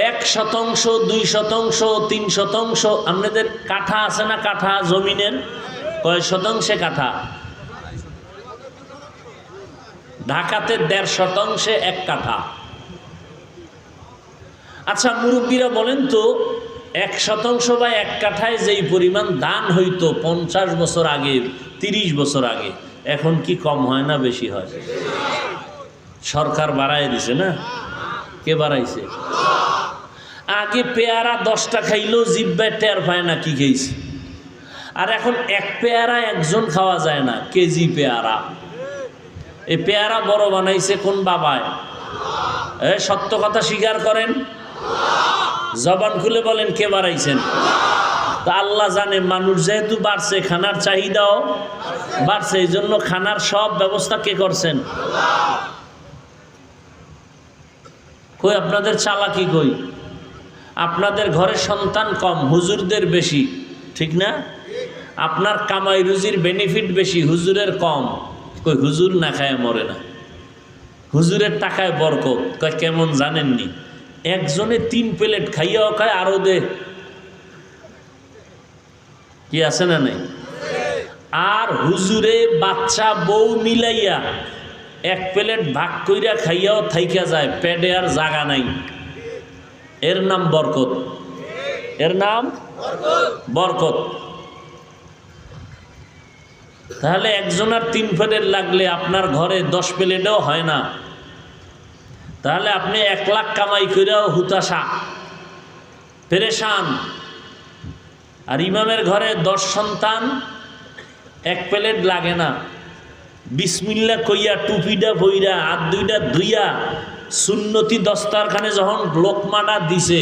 1% 2%, 3%। আপনাদের কাঠা আছে না? কাঠা জমিনের কয় শতাংশে কাঠা? ঢাকাতে 1.5% 1 কাঠা। আচ্ছা মুরব্বীরা বলেন তো, 1% বা 1 কাঠায় যেই পরিমাণ দান হইতো 50 বছর আগে, 30 বছর আগে, এখন কি কম হয় না বেশি হয়? সরকার বাড়ায় দিছে না? কে বাড়াইছে? আগে পেয়ারা 10টা খাইলেও জিব্বায় টের পায় না কি খেয়েছে, আর এখন 1 পেয়ারা একজন খাওয়া যায় না, কেজি পেয়ারা। এই পেয়ারা বড় বানাইছে কোন বাবায়? সত্য কথা স্বীকার করেন, জবান খুলে বলেন কে বাড়াইছেন? তা আল্লাহ জানে। মানুষ যেহেতু বাড়ছে, খানার চাহিদাও বাড়ছে, এই জন্য খানার সব ব্যবস্থা কে করছেন? কই আপনাদের চালাকি কই? আপনাদের ঘরে সন্তান কম, হুজুরদের বেশি, ঠিক না? আপনার কামাই রুজির বেনিফিট বেশি, হুজুরের কম। কই হুজুর না খায় মরে না, হুজুরের টাকায় বরকত। কয় কেমন জানেননি? একজনে 3 প্লেট খাইয়াও খায়, আরো দে। কি আছে না নাই? আর হুজুরে বাচ্চা বউ মিলাইয়া এক প্লেট ভাগ কইরা খাইয়াও থাইকা যায়, পেটে আর জাগা নাই, এর নাম বরকত, এর নাম বরকত। তাহলে একজনের 3 প্লেট লাগলে আপনার ঘরে 10 প্লেটও হয় না, তাহলে আপনি 1 লাখ কামাই কইরাও হুতাশা, পেরেশান। আর ইমামের ঘরে 10 সন্তান, 1 প্লেট লাগে না, বিসমিল্লাহ কইয়া টুপিটা বইরা হাত দুইটা ধুইয়া সুন্নতি দস্তারখানে যখন লোকমাটা দিছে,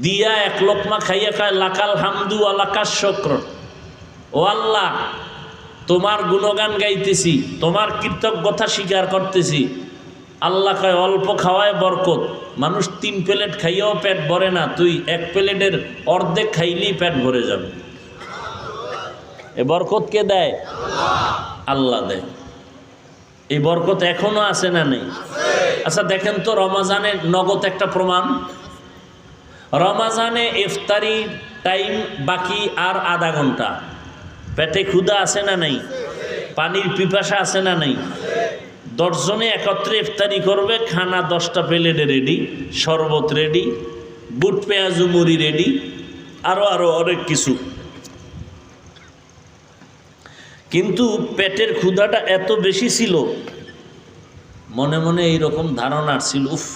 দিয়া 1 লোকমা খাইয়া খায় লাকাল হামদু ওয়া লাকাশ শুকর, ও আল্লাহ তোমার গুণগান গাইতেছি, তোমার কৃতজ্ঞতা স্বীকার করতেছি। আল্লাহ কয় অল্প খাওয়ায় বরকত, মানুষ 3 প্লেট খাইয়াও পেট ভরে না, তুই 1 প্লেটের অর্ধেক খাইলেই পেট ভরে যাবে। এ বরকত কে দেয়? আল্লাহ দেয়। এই বরকত এখনো আছে না নেই? আচ্ছা দেখেন তো, রমাজানের নগদ একটা প্রমাণ, রমাজানে ইফতারি টাইম বাকি আর আধা ঘন্টা, পেটে ক্ষুধা আছে না নাই? পানির পিপাসা আছে না নাই? 10 জনে একত্রে ইফতারি করবে, খানা 10টা প্লেটে রেডি, শরবত রেডি, বুট পেঁয়াজু মুড়ি রেডি, আরো অনেক কিছু। কিন্তু পেটের ক্ষুধাটা এত বেশি ছিল, মনে মনে এইরকম ধারণা ছিল, উফ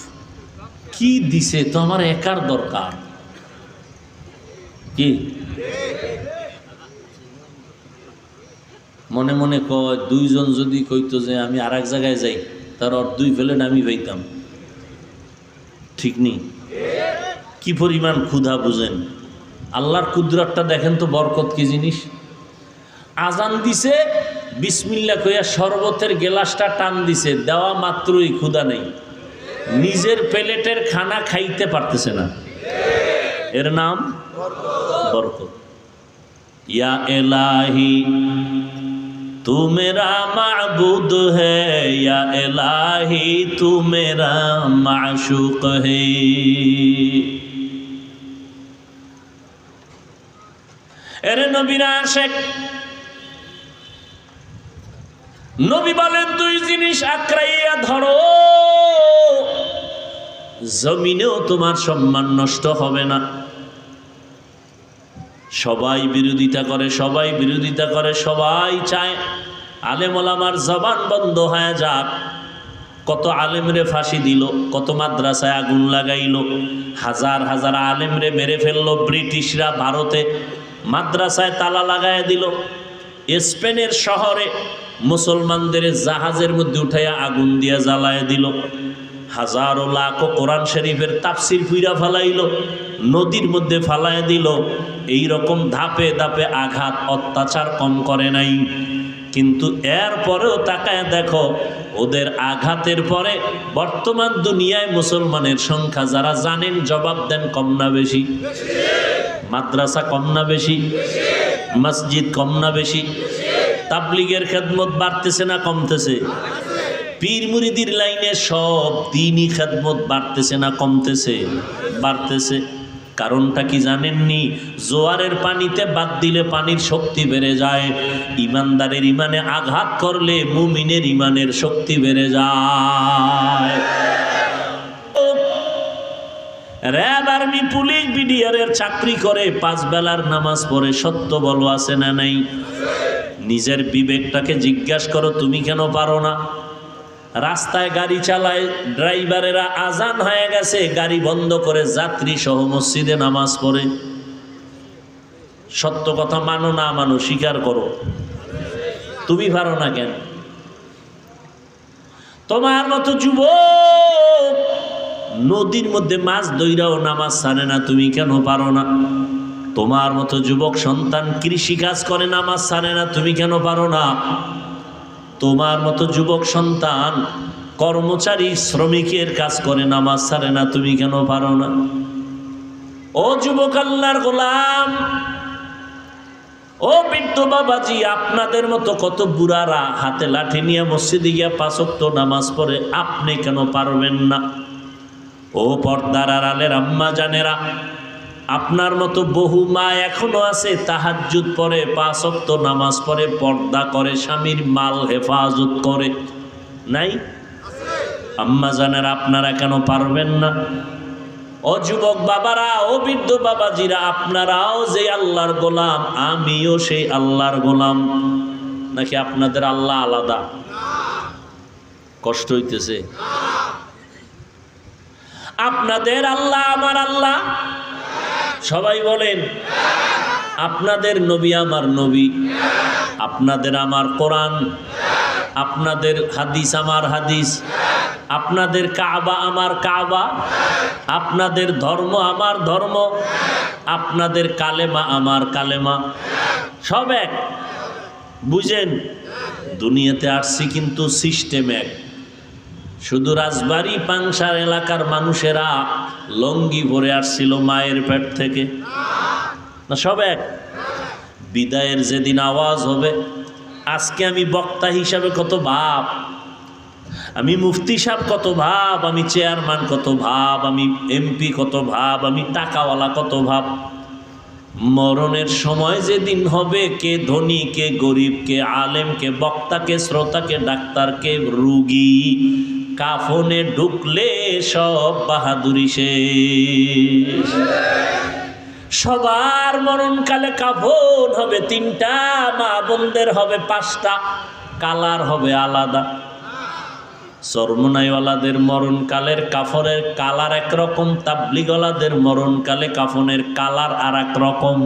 কি দিছে তো আমার একার দরকার, কি মনে মনে কয় 2 জন যদি কইতো যে আমি আর এক জায়গায় যাই, তার 2 প্লেট আমি পাইতাম, ঠিক নেই? কি পরিমাণ ক্ষুধা বুঝেন। আল্লাহর কুদরতটা দেখেন তো, বরকত কি জিনিস। আজান দিছে, বিসমিল্লাহ কইয়া শরবতের গ্লাসটা টান দিছে, দেওয়া মাত্রই ক্ষুধা নেই, নিজের প্লেটের খানা খাইতে পারতেছে না, এর নাম বরকত। ইয়া ইলাহি तू मेरा माबूद है, या इलाही तू मेरा माशूक है। এরে নবীর আশিক, নবী বলেন 2 জিনিস আঁকড়াইয়া ধরো, জমিনেও তোমার সম্মান নষ্ট হবে না। সবাই বিরোধিতা করে, সবাই বিরোধিতা করে, সবাই চায় আলেম ওলামার জবান বন্ধ হয়ে যাক। কত আলেমরে ফাঁসি দিল, কত মাদ্রাসায় আগুন লাগাইল, হাজার হাজার আলেমরে মেরে ফেললো ব্রিটিশরা। ভারতে মাদ্রাসায় তালা লাগায় দিল, স্পেনের শহরে মুসলমানদের জাহাজের মধ্যে উঠাইয়া আগুন দিয়া জ্বালায় দিল, হাজারো লাখো কোরআন শরীফের তাফসির পুইরা ফালাইল, নদীর মধ্যে ফালায় দিল। এই রকম ধাপে ধাপে আঘাত অত্যাচার কম করে নাই। কিন্তু এর পরেও তাকায় দেখো, ওদের আঘাতের পরে বর্তমান দুনিয়ায় মুসলমানের সংখ্যা যারা জানেন জবাব দেন কম না বেশি? মাদ্রাসা কম না বেশি? মসজিদ কম না বেশি? তাবলিগের খেদমত বাড়তেছে না কমতেছে? পীর মুরিদির লাইনে সব দিনই খেদমত বাড়তেছে না কমতেছে? বাড়তেছে। কারণটা কি জানেননি? জোয়ারের পানিতে বাদ দিলে পানির শক্তি বেড়ে যায়, ইমানদারের ইমানে আঘাত করলে মুমিনের ইমানের শক্তি বেড়ে যায়। র‍্যাব, আর্মি, পুলিশ, বিডিআরের চাকরি করে, 5 বেলার নামাজ পড়ে, সত্য বলো আছে না নাই? নিজের বিবেকটাকে জিজ্ঞাসা করো, তুমি কেন পারো না? রাস্তায় গাড়ি চালায়, ড্রাইভারেরা আজান হয়ে গেছে গাড়ি বন্ধ করে যাত্রী সহ মসজিদে নামাজ পড়ে। সত্য কথা মানো না মানো, স্বীকার করো, তুমি পারো না কেন? তোমার মতো যুবক নদীর মধ্যে মাছ ধইরাও নামাজ ছাড়ে না, তুমি কেন পারো না? তোমার মতো যুবক সন্তান কৃষি কাজ করে নামাজ ছাড়ে না, তুমি কেন পারো না? তোমার মতো যুবক সন্তান কর্মচারী শ্রমিকের কাজ করে নামাজ ছাড়ে না, তুমি কেন পারো না? ও যুবক আল্লাহর গোলাম, ও বৃদ্ধ বাবাজি, আপনাদের মতো কত বুড়ারা হাতে লাঠি নিয়ে মসজিদে গিয়া 5 ওয়াক্ত নামাজ পড়ে, আপনি কেন পারবেন না? ও পর্দার আড়ালের আম্মা জানেরা, আপনার মতো বহু মা এখনো আছে তাহাজ্জুদ পড়ে, 5 ওয়াক্ত নামাজ পড়ে, পর্দা করে, স্বামীর মাল হেফাজত করে, নাই? আম্মা জানেন আপনারা কেন পারবেন না? ও যুবক বাবারা, ও বৃদ্ধ বাবাজিরা, আপনারাও যে আল্লাহর গোলাম, আমিও সেই আল্লাহর গোলাম। নাকি আপনাদের আল্লাহ আলাদা? কষ্ট হইতেছে? আপনাদের আল্লাহ আমার আল্লাহ, সবাই বলেন। আপনাদের নবী আমার নবী, আপনাদের আমার কোরআন, আপনাদের হাদিস আমার হাদিস, আপনাদের কাবা আমার কাবা, আপনাদের ধর্ম আমার ধর্ম, আপনাদের কালেমা আমার কালেমা, সব এক। বুঝেন, দুনিয়াতে আসছি কিন্তু সিস্টেম এক। শুধু রাজবাড়ী পাংশার এলাকার মানুষেরা লঙ্গি ভরে আসছিল মায়ের পেট থেকে, না সব এক? বিদায়ের যেদিন আওয়াজ হবে, আজকে আমি বক্তা হিসাবে কত ভাব, আমি মুফতি সাহেব কত ভাব, আমি চেয়ারম্যান কত ভাব, আমি এমপি কত ভাব, আমি টাকাওয়ালা কত ভাব। মরণের সময় যেদিন হবে, কে ধনী কে গরিব, কে আলেম কে বক্তা, কে শ্রোতা, কে ডাক্তার, কে রুগী, কাফনে ঢুকলে সব বাহাদুরি শেষ। সবার মরণকালে কাফন হবে 3টা, মা বোনদের হবে 5টা, কালার হবে আলাদা। চরমনাইওয়ালাদের মরণকালের কাফনের কালার একরকম, তাবলিগওয়ালাদের মরণকালে কাফনের কালার আর এক রকম,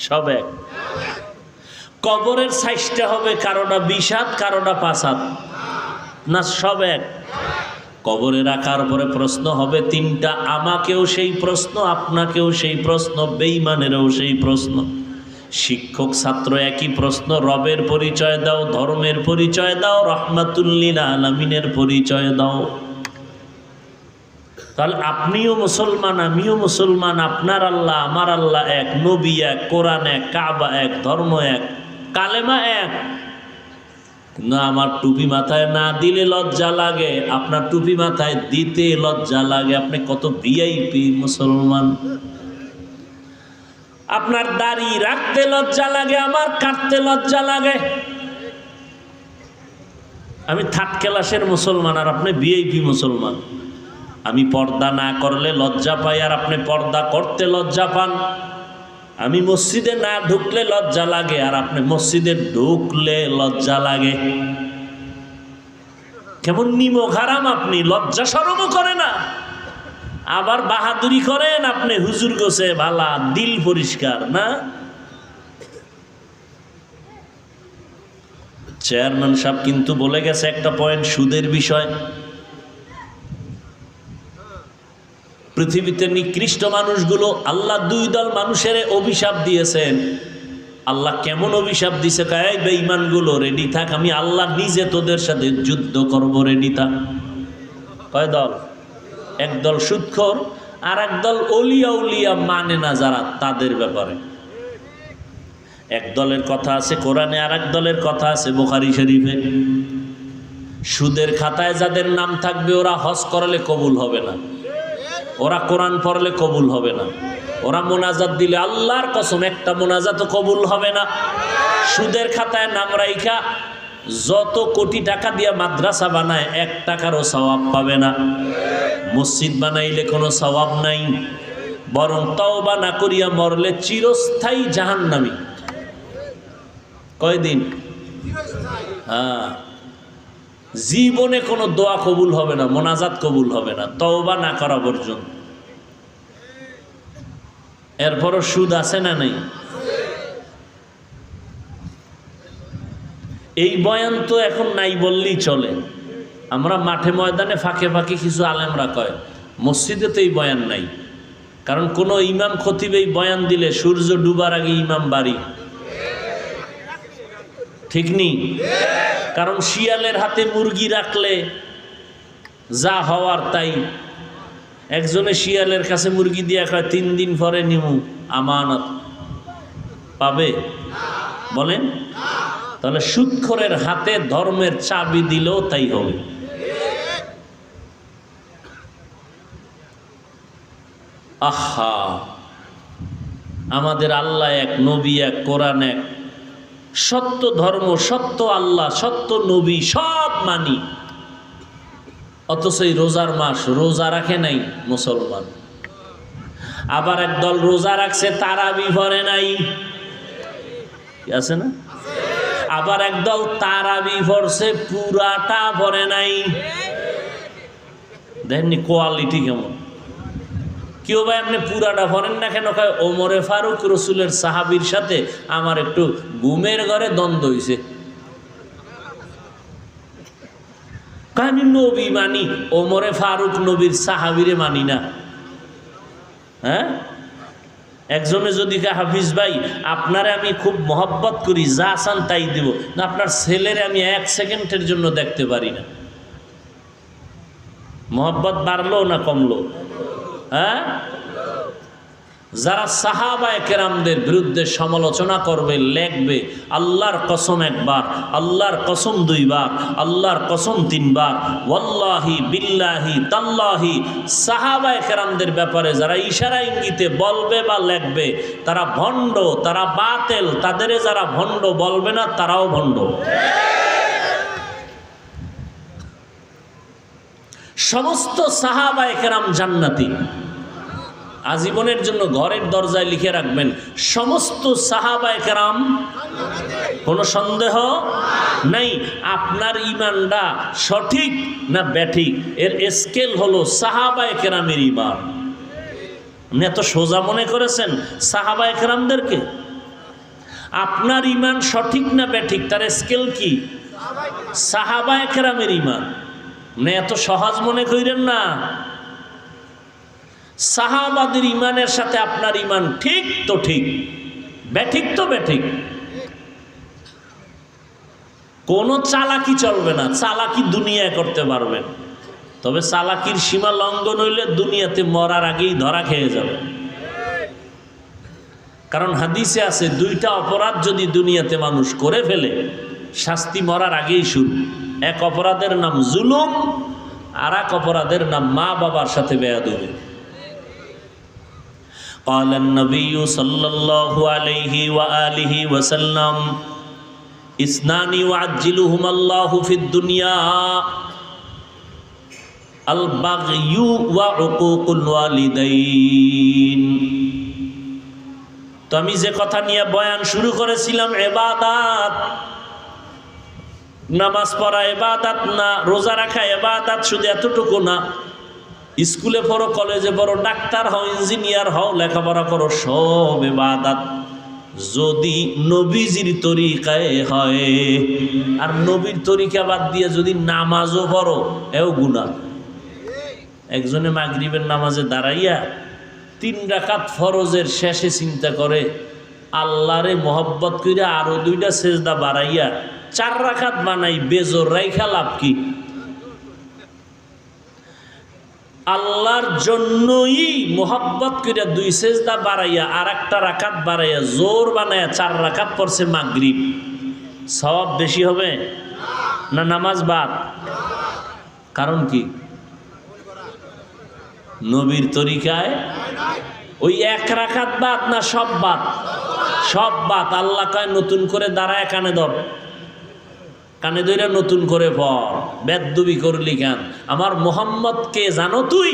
সব এক। কবরের সাইজটা হবে কারোটা 20 হাত, কারোটা 5 হাত, না সব এক? কবরে রাখার পরে প্রশ্ন হবে 3টা, আমাকেও সেই প্রশ্ন, আপনাকেও সেই প্রশ্ন, বেঈমানেরও সেই প্রশ্ন। শিক্ষক ছাত্র একই প্রশ্ন, রবের পরিচয় দাও, ধর্মের পরিচয় দাও, রহমাতুল্লিল আলামিনের পরিচয় দাও। তাহলে আপনিও মুসলমান, আমিও মুসলমান, আপনার আল্লাহ আমার আল্লাহ এক, নবী এক, কোরআন এক, কাবা এক, ধর্ম এক, কালেমা এক। না, আমার টুপি মাথায় না দিলে লজ্জা লাগে, আপনার টুপি মাথায় দিতে লজ্জা লাগে। আপনি কত ভিআইপি মুসলমান। আপনার দাড়ি রাখতে লজ্জা লাগে, আমার কাটতে লজ্জা লাগে। আমি 3rd ক্লাসের মুসলমান আর আপনি ভিআইপি মুসলমান। আমি পর্দা না করলে লজ্জা পাই আর আপনি পর্দা করতে লজ্জা পান। আমি মসজিদে না ঢুকলে লজ্জা লাগে আর আপনি মসজিদে ঢুকলে লজ্জা লাগে। কেমন নিমক হারাম আপনি, লজ্জা শরমও করে না, আবার বাহাদুরি করেন আপনি। হুজুর গোছে ভালা, দিল পরিষ্কার না? চেয়ারম্যান সাহেব কিন্তু বলে গেছে একটা পয়েন্ট, সুদের বিষয়। পৃথিবীতে নিকৃষ্ট মানুষগুলো, আল্লাহ 2 দল মানুষের অভিশাপ দিয়েছেন। আল্লাহ কেমন অভিশাপ দিছে? এই বেঈমানগুলো রেডি থাক, আমি আল্লাহ নিজে তোদের সাথে যুদ্ধ করব, রেডি থাক। কয় দল? এক দল সুদখোর, আর এক দল ওলিয়া উলিয়া মানে না যারা, তাদের ব্যাপারে। এক দলের কথা আছে কোরআনে, আর এক দলের কথা আছে বুখারী শরীফে। সুদের খাতায় যাদের নাম থাকবে ওরা হজ করলে কবুল হবে না, ওরা কোরআন পড়লে কবুল হবে না, ওরা মোনাজাত দিলে আল্লাহর কসম একটা মোনাজাতও কবুল হবে না। সুদের খাতায় নাম রাইখা যত কোটি টাকা দিয়া মাদ্রাসা বানায় 1 টাকারও সওয়াব পাবে না। মসজিদ বানাইলে কোনো সওয়াব নাই, বরং তওবা না করিয়া মরলে চিরস্থায়ী জাহান্নামী। কয়দিন? হ্যাঁ, জীবনে কোনো দোয়া কবুল হবে না, মোনাজাত কবুল হবে না তওবা না করা পর্যন্ত। এরপরও সুদ আছে না নেই? এই বয়ান তো এখন নাই বললেই চলে। আমরা মাঠে ময়দানে ফাঁকে ফাঁকে কিছু আলেমরা কয়, মসজিদে তো এই বয়ান নাই। কারণ কোনো ইমাম খতিব এই বয়ান দিলে সূর্য ডুবার আগে ইমাম বাড়ি, ঠিক নেই? কারণ শিয়ালের হাতে মুরগি রাখলে যা হওয়ার তাই। একজনে শিয়ালের কাছে মুরগি দিয়া কয় 3 দিন পরে নিমু, আমানত পাবে? বলেন। তাহলে সুদখোরের হাতে ধর্মের চাবি দিলেও তাই হবে। আহা, আমাদের আল্লাহ এক, নবী এক, কোরআন এক, সত্য ধর্ম, সত্য আল্লাহ, সত্য নবী সব মানি, অথচ এই রোজার মাস রোজা রাখে নাই মুসলমান। আবার একদল রোজা রাখছে তারাবি পড়ে নাই, আছে না? আবার একদল তারাবি পড়ছে পুরাটা পড়ে নাই। দেখেননি কোয়ালিটি কেমন? কেউ ভাই আপনি পুরাটা পড়েন না কেন? ওমরে ফারুক রসুলের সাহাবীর সাথে আমার একটু ঘুমের ঘরে দ্বন্দ্ব হয়েছে। আমি নবী মানি, ওমরে ফারুক নবীর সাহাবীরে মানি না। হ্যাঁ, একজনে যদি হাফিজ ভাই আপনারে আমি খুব মহব্বত করি, যা চান তাই দিব না, আপনার ছেলের আমি 1 সেকেন্ডের জন্য দেখতে পারি না, মহব্বত বাড়লো না কমলো? হ্যাঁ, যারা সাহাবায়ে কেরামদের বিরুদ্ধে সমালোচনা করবে, লেখবে, আল্লাহর কসম একবার, আল্লাহর কসম 2 বার, আল্লাহর কসম 3 বার, ওয়াল্লাহি বিল্লাহি তাল্লাহি, সাহাবায়ে কেরামদের ব্যাপারে যারা ইশারা ইঙ্গিতে বলবে বা লেখবে তারা ভণ্ড, তারা বাতিল। তাদের যারা ভণ্ড বলবে না তারাও ভণ্ড। সমস্ত সাহাবায়ে কেরাম জান্নাতি। আজীবনের জন্য ঘরের দরজায় লিখে রাখবেন, সমস্ত সাহাবায়ে কেরাম, কোনো সন্দেহ নাই। আপনার ঈমানটা সঠিক না ব্যাঠিক, এর স্কেল হলো সাহাবায়ে কেরামের ঈমান। আপনি এত সোজা মনে করেছেন সাহাবায়ে কেরামদেরকে? আপনার ঈমান সঠিক না ব্যাঠিক, তার স্কেল কি? সাহাবায়ে কেরামের ঈমান। আপনি এত সহজ মনে করেন না। সাহাবাদের ইমানের সাথে আপনার ইমান ঠিক তো ঠিক, ব্যাঠিক তো ব্যাঠিক। কোনো চালাকি চলবে না, চালাকি দুনিয়ায় করতে পারবেন, তবে চালাকির সীমা লঙ্ঘন হইলে দুনিয়াতে মরার আগেই ধরা খেয়ে যাবে। কারণ হাদিসে আছে 2টা অপরাধ যদি দুনিয়াতে মানুষ করে ফেলে শাস্তি মরার আগেই শুরু। এক অপরাধের নাম জুলুম, আর এক অপরাধের নাম মা বাবার সাথে বেয়াদবি। قال النبي صلى الله عليه وآله وسلم اثنان يعجلهما الله في الدنيا البغي وعقوق الوالدين। তো আমি যে কথা নিয়ে বয়ান শুরু করেছিলাম, ইবাদত, নামাজ পড়া ইবাদত না, রোজা রাখা ইবাদত, শুধু এতটুকু না। স্কুলে পড়ো, কলেজে পড়ো, ডাক্তার হও, ইঞ্জিনিয়ার হও, লেখাপড়া করো, সব ইবাদত যদি নবীজির তরিকায় হয়। আর নবীর তরিকা বাদ দিয়ে যদি নামাজও পড়ো, এও গুনাহ। একজনে মাগরিবের নামাজে দাঁড়াইয়া 3 রাকাত ফরজের শেষে চিন্তা করে আল্লাহরে মহব্বত কইরা আরো 2টা সেজদা বাড়াইয়া 4 রাকাত বানাই, বেজোর রাইখা লাভ কি? আল্লাহর জন্যই মোহাব্বত করে 2 সেজদা বাড়াইয়া আর 1টা রাকাত বাড়াইয়া জোর বানাইয়া 4 রাকাত পড়ছে মাগরিব, সওয়াব বেশি হবে না নামাজ বাদ? কারণ কি? নবীর তরিকায় ওই 1 রাকাত বাদ না সব বাদ? সব বাদ। আল্লাহ কয় নতুন করে দাঁড়ায় কানে ধর, কানে ধইরা নতুন করে পড়। বেদবি করলি কেন? আমার মোহাম্মদ কে জানো তুই?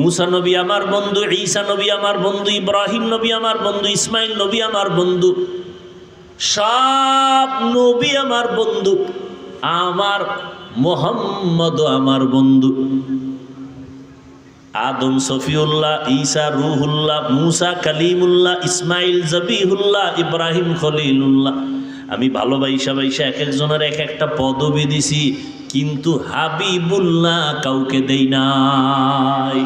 মুসা নবী আমার বন্ধু, ঈসা নবী আমার বন্ধু, ইব্রাহিম নবী আমার বন্ধু, ইসমাইল নবী আমার বন্ধু, সব নবী আমার বন্ধু। আমার মোহাম্মদ আমার বন্ধু। আদম সফিউল্লাহ, ঈসা রুহুল্লাহ, মুসা কালিমুল্লাহ, ইসমাইল জবিহুল্লাহ, ইব্রাহিম খলিলুল্লাহ। আমি ভালোবাসা এক একজনের এক একটা পদবি দিছি, কিন্তু হাবিবুল্লাহ কাউকে দেই নাই।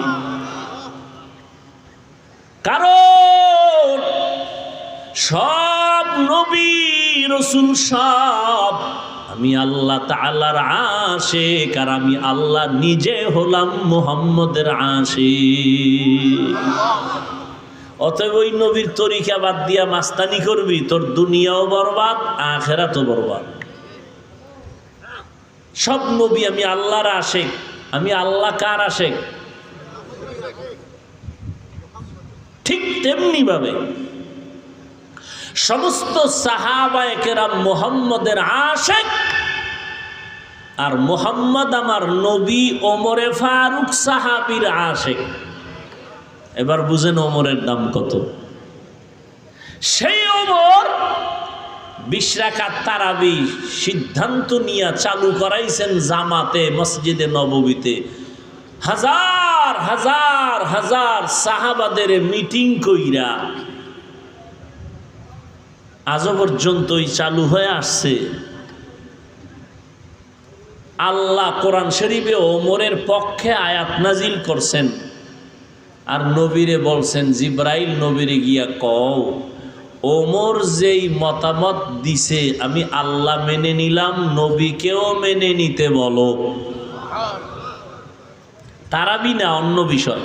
কারণ সব নবী রাসূল সব আমি আল্লাহ তাআলার আশিক, আর আমি আল্লাহ নিজে হলাম মুহাম্মদের আশিক। অতএব ওই নবীর তরিকা বাদ দিয়া মাস্তানি করবি, তোর দুনিয়াও বরবাদ, আখিরাতও বরবাদ। সব নবী আমি আল্লাহর আশিক। আমি আল্লাহ কার আশিক? তেমনি ভাবে সমস্ত সাহাবায়ে কেরাম মুহাম্মদের আশিক, আর মুহাম্মদ আমার নবী ওমরে ফারুক সাহাবীর আশিক। এবার বুঝেন ওমরের দাম কত। সেই ওমর 20 রাকাত তারাবি সিদ্ধান্ত নিয়ে চালু করাইছেন জামাতে মসজিদে নববীতে। হাজার হাজার হাজার সাহাবাদের মিটিং কইরা আজও পর্যন্তই চালু হয়ে আসছে। আল্লাহ কোরআন শরীফে ওমরের পক্ষে আয়াত নাজিল করছেন, আর নবীরে বলছেন জিব্রাইল নবীরে গিয়া কও ওমর যেই মতামত দিছে আমি আল্লাহ মেনে নিলাম, নবীকেও মেনে নিতে বলো। তারাবি না, অন্য বিষয়।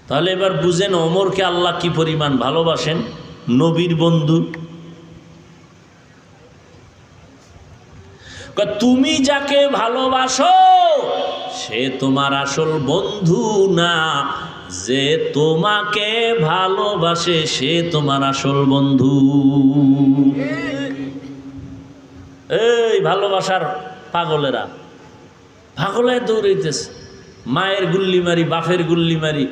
তাহলে এবার বুঝেন ওমরকে আল্লাহ কি পরিমাণ ভালোবাসেন, নবীর বন্ধু। তুমি যাকে ভালোবাসো সে তোমার আসল বন্ধু না, যে তোমাকে ভালোবাসে সে তোমার আসল বন্ধু। এই ভালোবাসার পাগলেরা পাগলে দৌড়াইতেছে, মায়ের গুল্লি মারি বাপের গুল্লি মারি,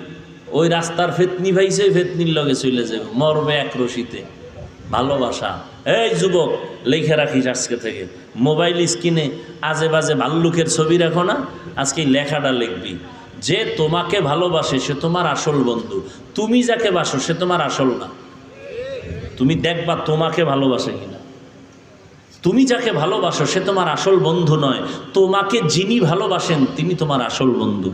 ওই রাস্তার ফেতনি ভাইছে ফেতনির লগে চলে যাবে, মরবে এক রশিতে। ভালোবাসা। এই যুবক লেখে রাখিস আজকে থেকে, মোবাইল স্ক্রিনে আজে বাজে ভাল্লুকের ছবি রাখো না, আজকে লেখাটা লিখবি যে তোমাকে ভালোবাসে সে তোমার আসল বন্ধু, তুমি যাকে বাসো সে তোমার আসল না। তুমি দেখবা তোমাকে ভালোবাসে কিনা। তুমি যাকে ভালোবাসো সে তোমার আসল বন্ধু নয়, তোমাকে যিনি ভালোবাসেন তিনি তোমার আসল বন্ধু।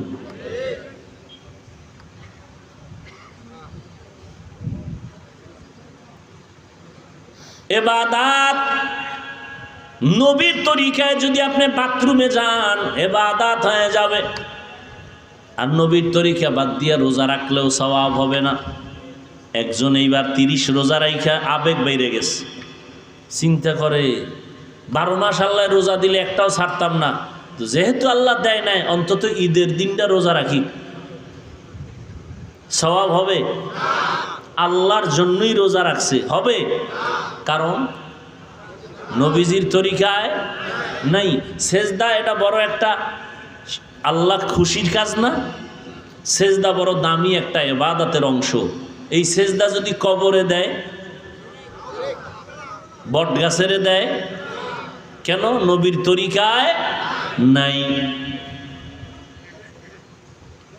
ইবাদত নবীর তরিকায় যদি আপনি বাথরুমে যান ইবাদত হয়ে যাবে, আর নবীর তরিকা বাদ দিয়ে রোজা রাখলেও সওয়াব হবে না। একজন এইবার 30 রোজা রাইখা আবেগ বাইরে গেছে, চিন্তা করে 12 মাস আল্লাহ রোজা দিলে একটাও ছাড়তাম না, তো যেহেতু আল্লাহ দেয় নাই অন্তত ঈদের দিনটা রোজা রাখি, সওয়াব হবে? আল্লাহর জন্যই রোজা রাখছে, হবে? কারণ নবীজির তরিকায় নাই। সেজদা এটা বড় একটা আল্লাহ খুশির কাজ না? সেজদা বড় দামি একটা ইবাদতের অংশ। এই সেজদা যদি কবরে দেয়, বট গাছেরে দেয়, কেন? নবীর তরিকায় নাই।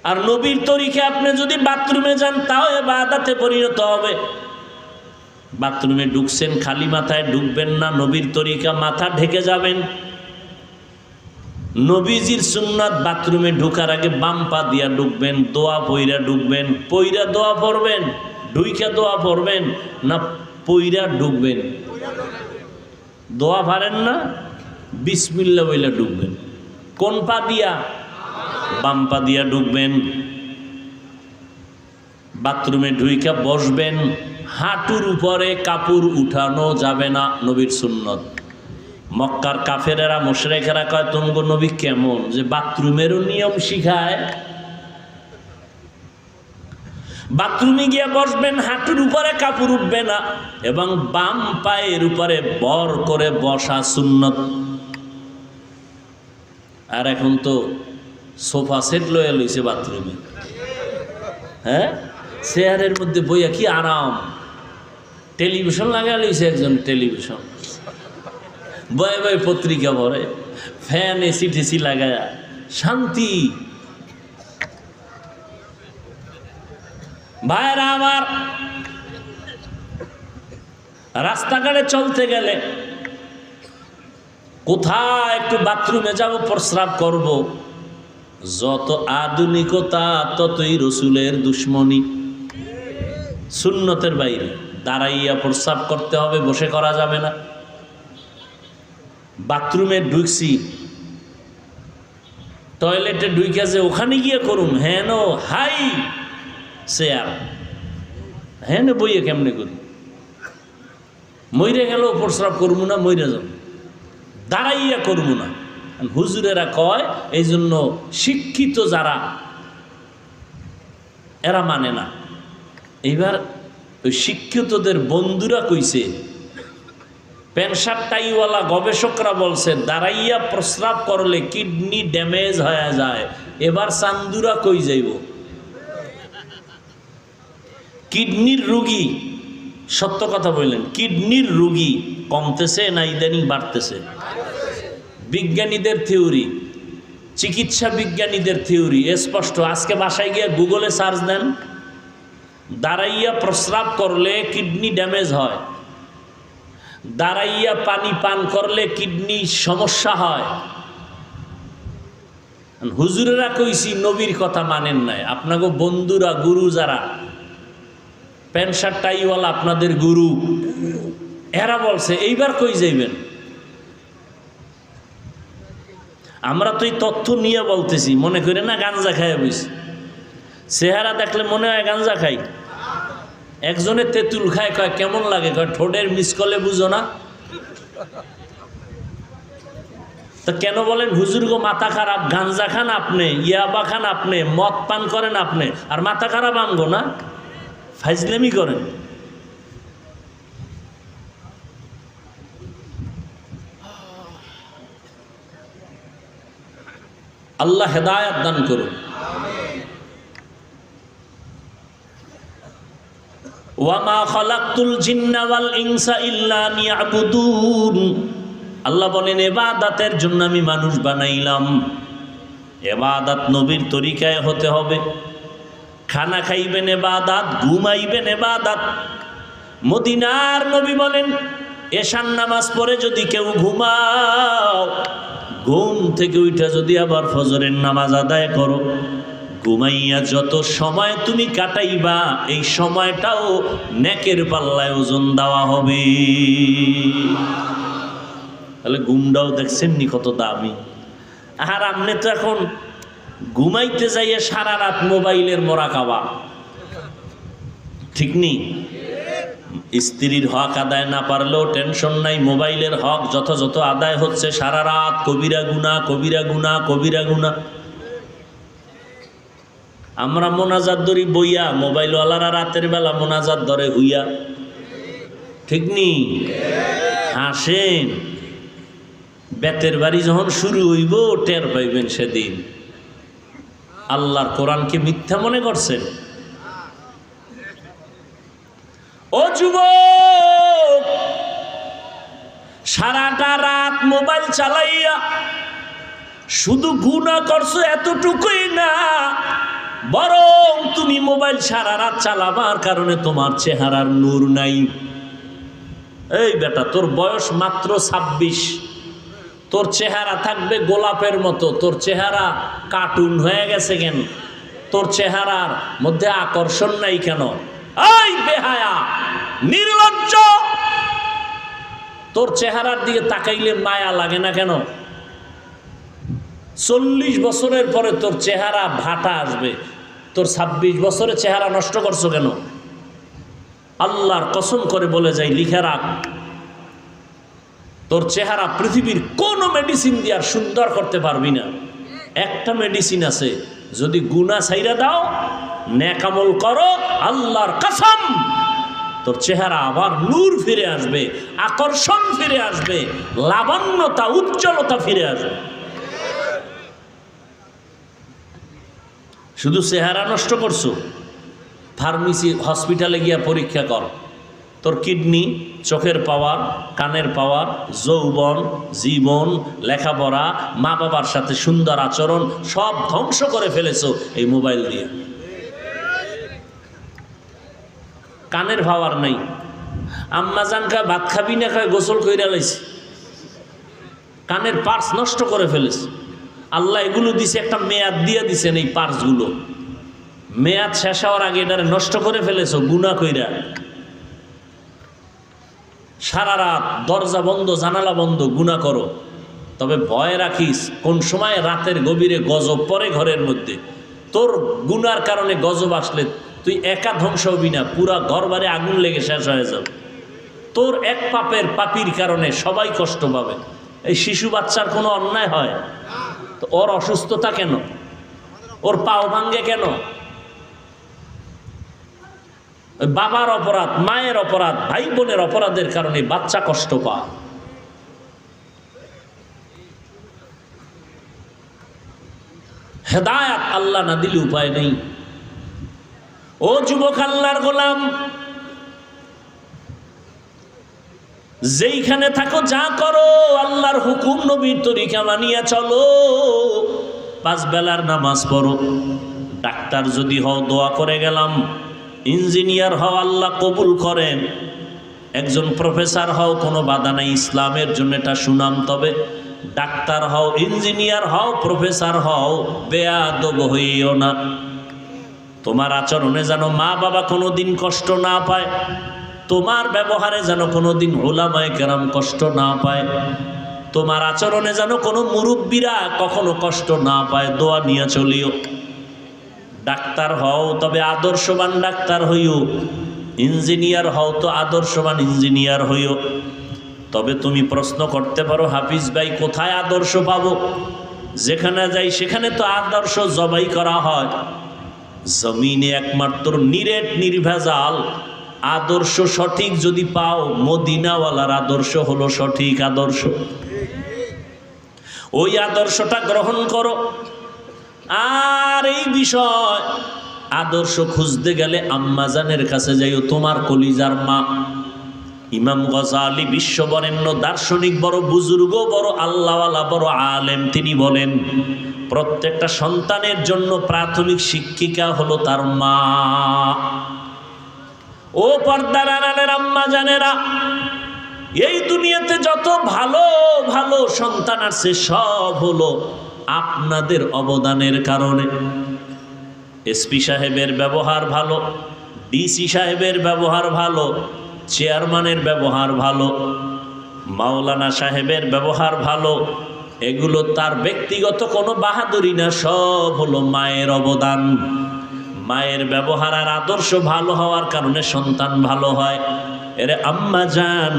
আর নবীর তরিকায় আপনি যদি বাথরুমে যান তাও ইবাদতে পরিণত হবে। বাথরুমে ঢুকছেন খালি মাথায় ঢুকবেন না, নবীর তরিকা মাথা ঢেকে যাবেন। নবীজির সুন্নাত বাথরুমে ঢুকার আগে বাম পা দিয়া ঢুকবেন, দোয়া পইরা ঢুকবেন। পইরা দোয়া পড়বেন, ঢুইকা দোয়া পড়বেন না পইরা ঢুকবেন? দোয়া পারেন না, বিসমিল্লাহ বইলা ঢুকবেন। কোন পা দিয়া? বাম পা দিয়া ঢুকবেন। বাথরুমে ঢুইকা বসবেন, হাঁটুর উপরে কাপড় উঠানো যাবে না, নবীর সুন্নত। মক্কার কাফেরেরা মুশরিকেরা কয় তুমগো নবী কেমন যে বাথরুমেরও নিয়ম শিখায়। বাথরুমে গিয়ে বসবেন, হাঁটুর উপরে কাপড় উঠবে না এবং বাম পায়ের উপরে বর করে বসা সুন্নত। আর এখন তো সোফা সেট লয়ে লইছে বাথরুমে, হ্যাঁ, চেয়ারের মধ্যে বইয়া কি আরাম। টেলিভিশন লাগাই লইছে একজন, টেলিভিশন বয়ে বয়ে পত্রিকা পড়ে, ফ্যান এসি টেসি লাগায়া শান্তি। ভাইরা আমার, রাস্তাঘাটে চলতে গেলে কোথায় একটু বাথরুমে যাব, প্রস্রাব করব, যত আধুনিকতা ততই রসুলের দুশ্মনী। সুন্নতের বাইরে দাঁড়াইয়া প্রস্রাব করতে হবে, বসে করা যাবে না। বাথরুমে ঢুকছি, টয়লেটে ঢুকে যে ওখানে গিয়ে করুম, হেন হাই চেয়ার, হেন বইয়ে কেমনে করি, মইরে গেলেও প্রস্রাব করবো না, মইরে যাব, দাঁড়াইয়া করবো না। হুজুরেরা কয় এই জন্য শিক্ষিত যারা এরা মানে না। এইবার ওই শিক্ষিতদের বন্ধুরা কইছে, প্যান্ট শার্ট টাইওয়ালা গবেষকরা বলছে দাঁড়াইয়া প্রস্রাব করলে কিডনি ড্যামেজ হয়ে যায়। এবার চান্দুরা কই যাইব? কিডনির রোগী, সত্য কথা বললেন, কিডনির রোগী কমতেছে না ইদানিং বাড়তেছে? বিজ্ঞানীদের থিওরি, চিকিৎসা বিজ্ঞানীদের থিওরি স্পষ্ট। আজকে বাসায় গিয়ে গুগলে সার্চ দেন, দাঁড়াইয়া প্রস্রাব করলে কিডনি ড্যামেজ হয়, দাঁড়াইয়া পানি পান করলে কিডনি সমস্যা হয়। হুজুরেরা কইছি নবীর কথা মানেন নাই, আপনাকে বন্ধুরা গুরু যারা প্যান্ট শার্ট টাইওয়ালা আপনাদের গুরু, এরা বলছে। এইবার কই যাইবেন? আমরা তো এই তথ্য নিয়ে বলতেছি, মনে করে না গাঞ্জা খাইয়া বইছি। চেহারা দেখলে মনে হয় গাঞ্জা খাই। একজনে তেঁতুল খায়, কয় কেমন লাগে, কয় ঠোঁটের মিস করলে বুঝো না। তো কেন বলেন হুজুর গো মাথা খারাপ? গাঞ্জা খান আপনি, ইয়াবা খান আপনি, মদ পান করেন আপনি, আর মাথা খারাপ আনবো না? ফাইজলামি করেন। আল্লাহ হেদায়েত দান করুন। ওয়ামা খালাকতুল জিন্না ওয়াল ইনসা ইল্লা লিয়াবুদুন। আল্লাহ বলেন ইবাদতের জন্য আমি মানুষ বানাইলাম। ইবাদত নবীর তরিকায় হতে হবে। খানা খাইবেন ইবাদত, ঘুমাইবেন ইবাদত। মদিনার নবী বলেন এশার নামাজ পড়ে যদি কেউ ঘুমাও, ঘুম থেকে উঠা যদি আবার ফজরের নামাজ আদায় করো, ঘুমাইয়া যত সময় তুমি কাটাইবা এই সময়টাও নেকের পাল্লায় ওজন দেওয়া হবে। তাহলে ঘুমটাও দেখছেন নি কত দামি। আর আপনি তো এখন ঘুমাইতে যাইয়ে সারা রাত মোবাইলের মোরাকাবা, ঠিক নি? স্ত্রীর হক আদায় না পারলেও টেনশন নাই, মোবাইলের হক যথাযথ আদায় হচ্ছে সারা রাত। কবিরা গুনাহ, কবিরা গুনাহ, কবিরা গুনাহ। আমরা মোনাজাত ধরি বইয়া, মোবাইলওয়ালারা রাতের বেলা মোনাজাত ধরে হইয়া, ঠিক নি? হাসেন। বেতের বাড়ি যখন শুরু হইব টের পাইবেন সেদিন। আল্লাহর কোরআনকে মিথ্যা মনে করছেন? ও যুবক, সারাটা রাত মোবাইল চালাইয়া শুধু গুনাহ করছো এতটুকুই না, বরং তুমি মোবাইল সারা রাত চালাবার কারণে তোমার চেহারার নূর নাই। এই বেটা, তোর বয়স মাত্র 26, তোর চেহারা থাকবে গোলাপের মতো। তোর চেহারা কার্টুন হয়ে গেছে কেন? তোর চেহারার মধ্যে আকর্ষণ নাই কেন? এই বেহায়া, নির্লজ্জ, তোর চেহারার দিকে তাকাইলে মায়া লাগে না কেন? 40 বছরের পরে তোর চেহারা ভাটা আসবে, তোর 26 বছরে চেহারা নষ্ট করছো কেন? আল্লাহর কসম করে বলে যাই, লিখে রাখ, তোর চেহারা পৃথিবীর কোন মেডিসিন দিয়ে আর সুন্দর করতে পারবি না। একটা মেডিসিন আছে, যদি গুনাহ ছাইরা দাও, নেক আমল করো, আল্লাহর কসম তোর চেহারা আবার নূর ফিরে আসবে, আকর্ষণ ফিরে আসবে, লাবণ্যতা, উজ্জ্বলতা ফিরে আসবে। শুধু চেহারা নষ্ট করছো, ফার্মেসি হসপিটালে গিয়া পরীক্ষা কর, তোর কিডনি, চোখের পাওয়ার, কানের পাওয়ার, যৌবন, জীবন, লেখাপড়া, মা বাবার সাথে সুন্দর আচরণ সব ধ্বংস করে ফেলেছো এই মোবাইল দিয়ে। কানের পাওয়ার নাই, আম্মা জান খায় ভাত খাবি না খায় গোসল কইরা লাইছে, কানের পার্স নষ্ট করে ফেলেছে। আল্লাহ এগুলো দিছে, একটা মেয়াদ দিয়ে দিছেন এই পার্সগুলো, মেয়াদ শেষ হওয়ার আগে এটারে নষ্ট করে ফেলেছো গুনাহ কইরা। সারা রাত দরজা বন্ধ, জানালা বন্ধ, গুনাহ করো। তবে ভয় রাখিস, কোন সময় রাতের গভীরে গজব পড়ে ঘরের মধ্যে। তোর গুনার কারণে গজব আসলে তুই একা ধ্বংস হবি না, পুরা ঘর বাড়ি আগুন লেগে শেষ হয়ে যাবে। তোর এক পাপির কারণে সবাই কষ্ট পাবে। এই শিশু বাচ্চার কোনো অন্যায় হয় তো ওর অসুস্থতা কেন? ওর পাও ভাঙ্গে কেন? বাবার অপরাধ, মায়ের অপরাধ, ভাই বোনের অপরাধের কারণে বাচ্চা কষ্ট পায়। হেদায়াত আল্লাহ না দিলে উপায় নেই। ও যুবক আল্লাহর গোলাম, যেইখানে থাকো যা করো আল্লাহর হুকুম নবীর তরিকা মানিয়া চলো। 5 বেলার নামাজ পড়ো। ডাক্তার যদি হও দোয়া করে গেলাম। ইঞ্জিনিয়ার হও আল্লাহ কবুল করেন। একজন প্রফেসর হও কোনো বাধা নাই, ইসলামের জন্য এটা সুনাম। তবে ডাক্তার হও, ইঞ্জিনিয়ার হও, প্রফেসর হও, বেয়াদব হইও না। তোমার আচরণে যেন মা বাবা কোনোদিন কষ্ট না পায়, তোমার ব্যবহারে যেন কোনোদিন উলামায়ে কেরাম কষ্ট না পায়, তোমার আচরণে যেন কোনো মুরব্বীরা কখনো কষ্ট না পায়। দোয়া নিয়ে চলিও। ডাক্তার হও তবে আদর্শবান ডাক্তার হইও, ইঞ্জিনিয়ার হও তো আদর্শবান ইঞ্জিনিয়ার হইও। তবে তুমি প্রশ্ন করতে পারো, হাফিজ ভাই কোথায় আদর্শ পাবো? যেখানে যাই সেখানে তো আদর্শ জবাই করা হয়। জমিনে একমাত্র নিরেট নির্ভেজাল আদর্শ সঠিক যদি পাও, মদিনাওয়ালার আদর্শ হলো সঠিক আদর্শ। ওই আদর্শটা গ্রহণ করো। আর এই বিষয় আদর্শ খুঁজতে গেলে আম্মাজানের কাছে যাইও, তোমার কলিজার মা। ইমাম গজালি বিশ্ববরেণ্য দার্শনিক, বড় বুজুর্গ, বড় আল্লাহওয়ালা, বড় আলেম, তিনি বলেন প্রত্যেকটা সন্তানের জন্য প্রাথমিক শিক্ষিকা হলো তার মা। ও পর্দার আড়ালের আম্মা জানেরা, এই দুনিয়াতে যত ভালো ভালো সন্তান আছে সব হলো আপনাদের অবদানের কারণে। এসপি সাহেবের ব্যবহার ভালো, ডিসি সাহেবের ব্যবহার ভালো, চেয়ারম্যানের ব্যবহার ভালো, মাওলানা সাহেবের ব্যবহার ভালো, এগুলো তার ব্যক্তিগত কোনো বাহাদুরি না, সব হলো মায়ের অবদান। মায়ের ব্যবহার আর আদর্শ ভালো হওয়ার কারণে সন্তান ভালো হয়। এরে আম্মা জান,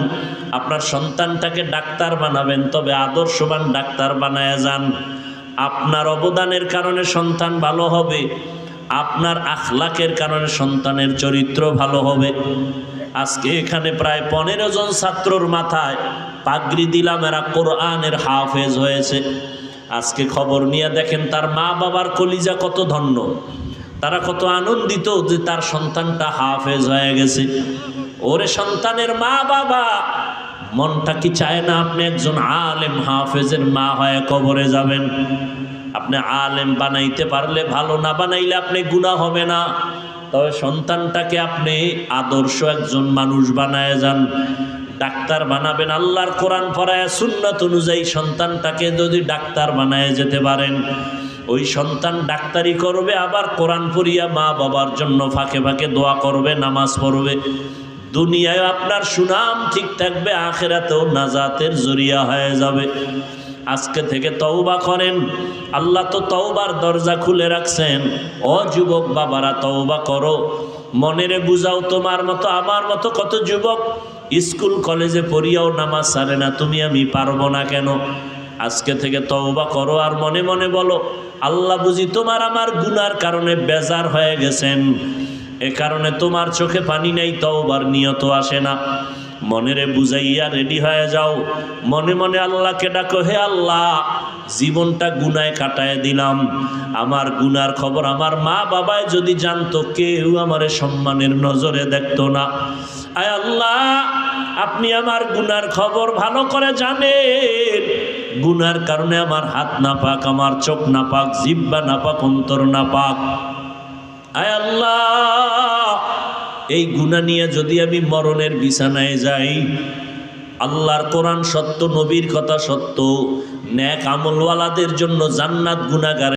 আপনার সন্তানটাকে ডাক্তার বানাবেন, তবে আদর্শবান ডাক্তার বানায়া যান। আপনার অবদানের কারণে সন্তান ভালো হবে, আপনার আখলাকের কারণে সন্তানের চরিত্র ভালো হবে। আজকে এখানে প্রায় 15 জন ছাত্রর মাথায় পাগড়ি দিলাম, এরা কোরআনের হাফেজ হয়েছে। আজকে খবর নিয়ে দেখেন তার মা বাবার কলিজা কত ধন্য, তারা কত আনন্দিত যে তার সন্তানটা হাফেজ হয়ে গেছে। ওরে সন্তানের মা বাবা, মনটা কি চায় না আপনি একজন আলেম হাফেজের মা হয়ে কবরে যাবেন? আপনি আলেম বানাইতে পারলে ভালো, না বানাইলে আপনি গুনাহ হবে না। তবে সন্তানটাকে আপনি আদর্শ একজন মানুষ বানায় যান। ডাক্তার বানাবেন, আল্লাহর কোরআন পড়ায় সুন্নাত অনুযায়ী সন্তানটাকে যদি ডাক্তার বানায় যেতে পারেন, ওই সন্তান ডাক্তারি করবে, আবার কোরআন পড়িয়া মা বাবার জন্য ফাঁকে ফাঁকে দোয়া করবে, নামাজ পড়বে। দুনিয়ায় আপনার সুনাম ঠিক থাকবে, আখিরাতেও নাজাতের জরিয়া হয়ে যাবে। আজকে থেকে তওবা করেন, আল্লাহ তো তওবার দরজা খুলে রাখছেন। ও যুবক বাবারা, তওবা করো, মনেরে বুঝাও। তোমার মতো আমার মতো কত যুবক স্কুল কলেজে পড়িয়াও নামাজ ছাড়ে না, তুমি আমি পারবো না কেন? আজকে থেকে তওবা করো আর মনে মনে বলো, আল্লাহ বুঝি তোমার আমার গুনার কারণে বেজার হয়ে গেছেন, এ কারণে তোমার চোখে পানি নেই, তওবার নিয়ত আসে না। মনেরে বুঝাইয়া রেডি হয়ে যাও, মনে মনে আল্লাহকে ডাকো, হে আল্লাহ, জীবনটা গুনায় কাটায় দিলাম, আমার গুনার খবর আমার মা বাবায় যদি জানতো, কেউ আমারে সম্মানের নজরে দেখতো না। আয় আল্লাহ, আপনি আমার গুনার খবর ভালো করে জানেন। গুনার কারণে আমার হাত না পাক, আমার চোখ না পাক, জিহ্বা না পাক, অন্তর না পাক। আয় আল্লাহ, এই গুনাহ নিয়ে যদি আমি মরণের বিছানায় যাই, আল্লাহর কোরআন সত্য, নবীর কথা সত্য, নেক আমলওয়ালাদের জন্য জান্নাত গুনাহগার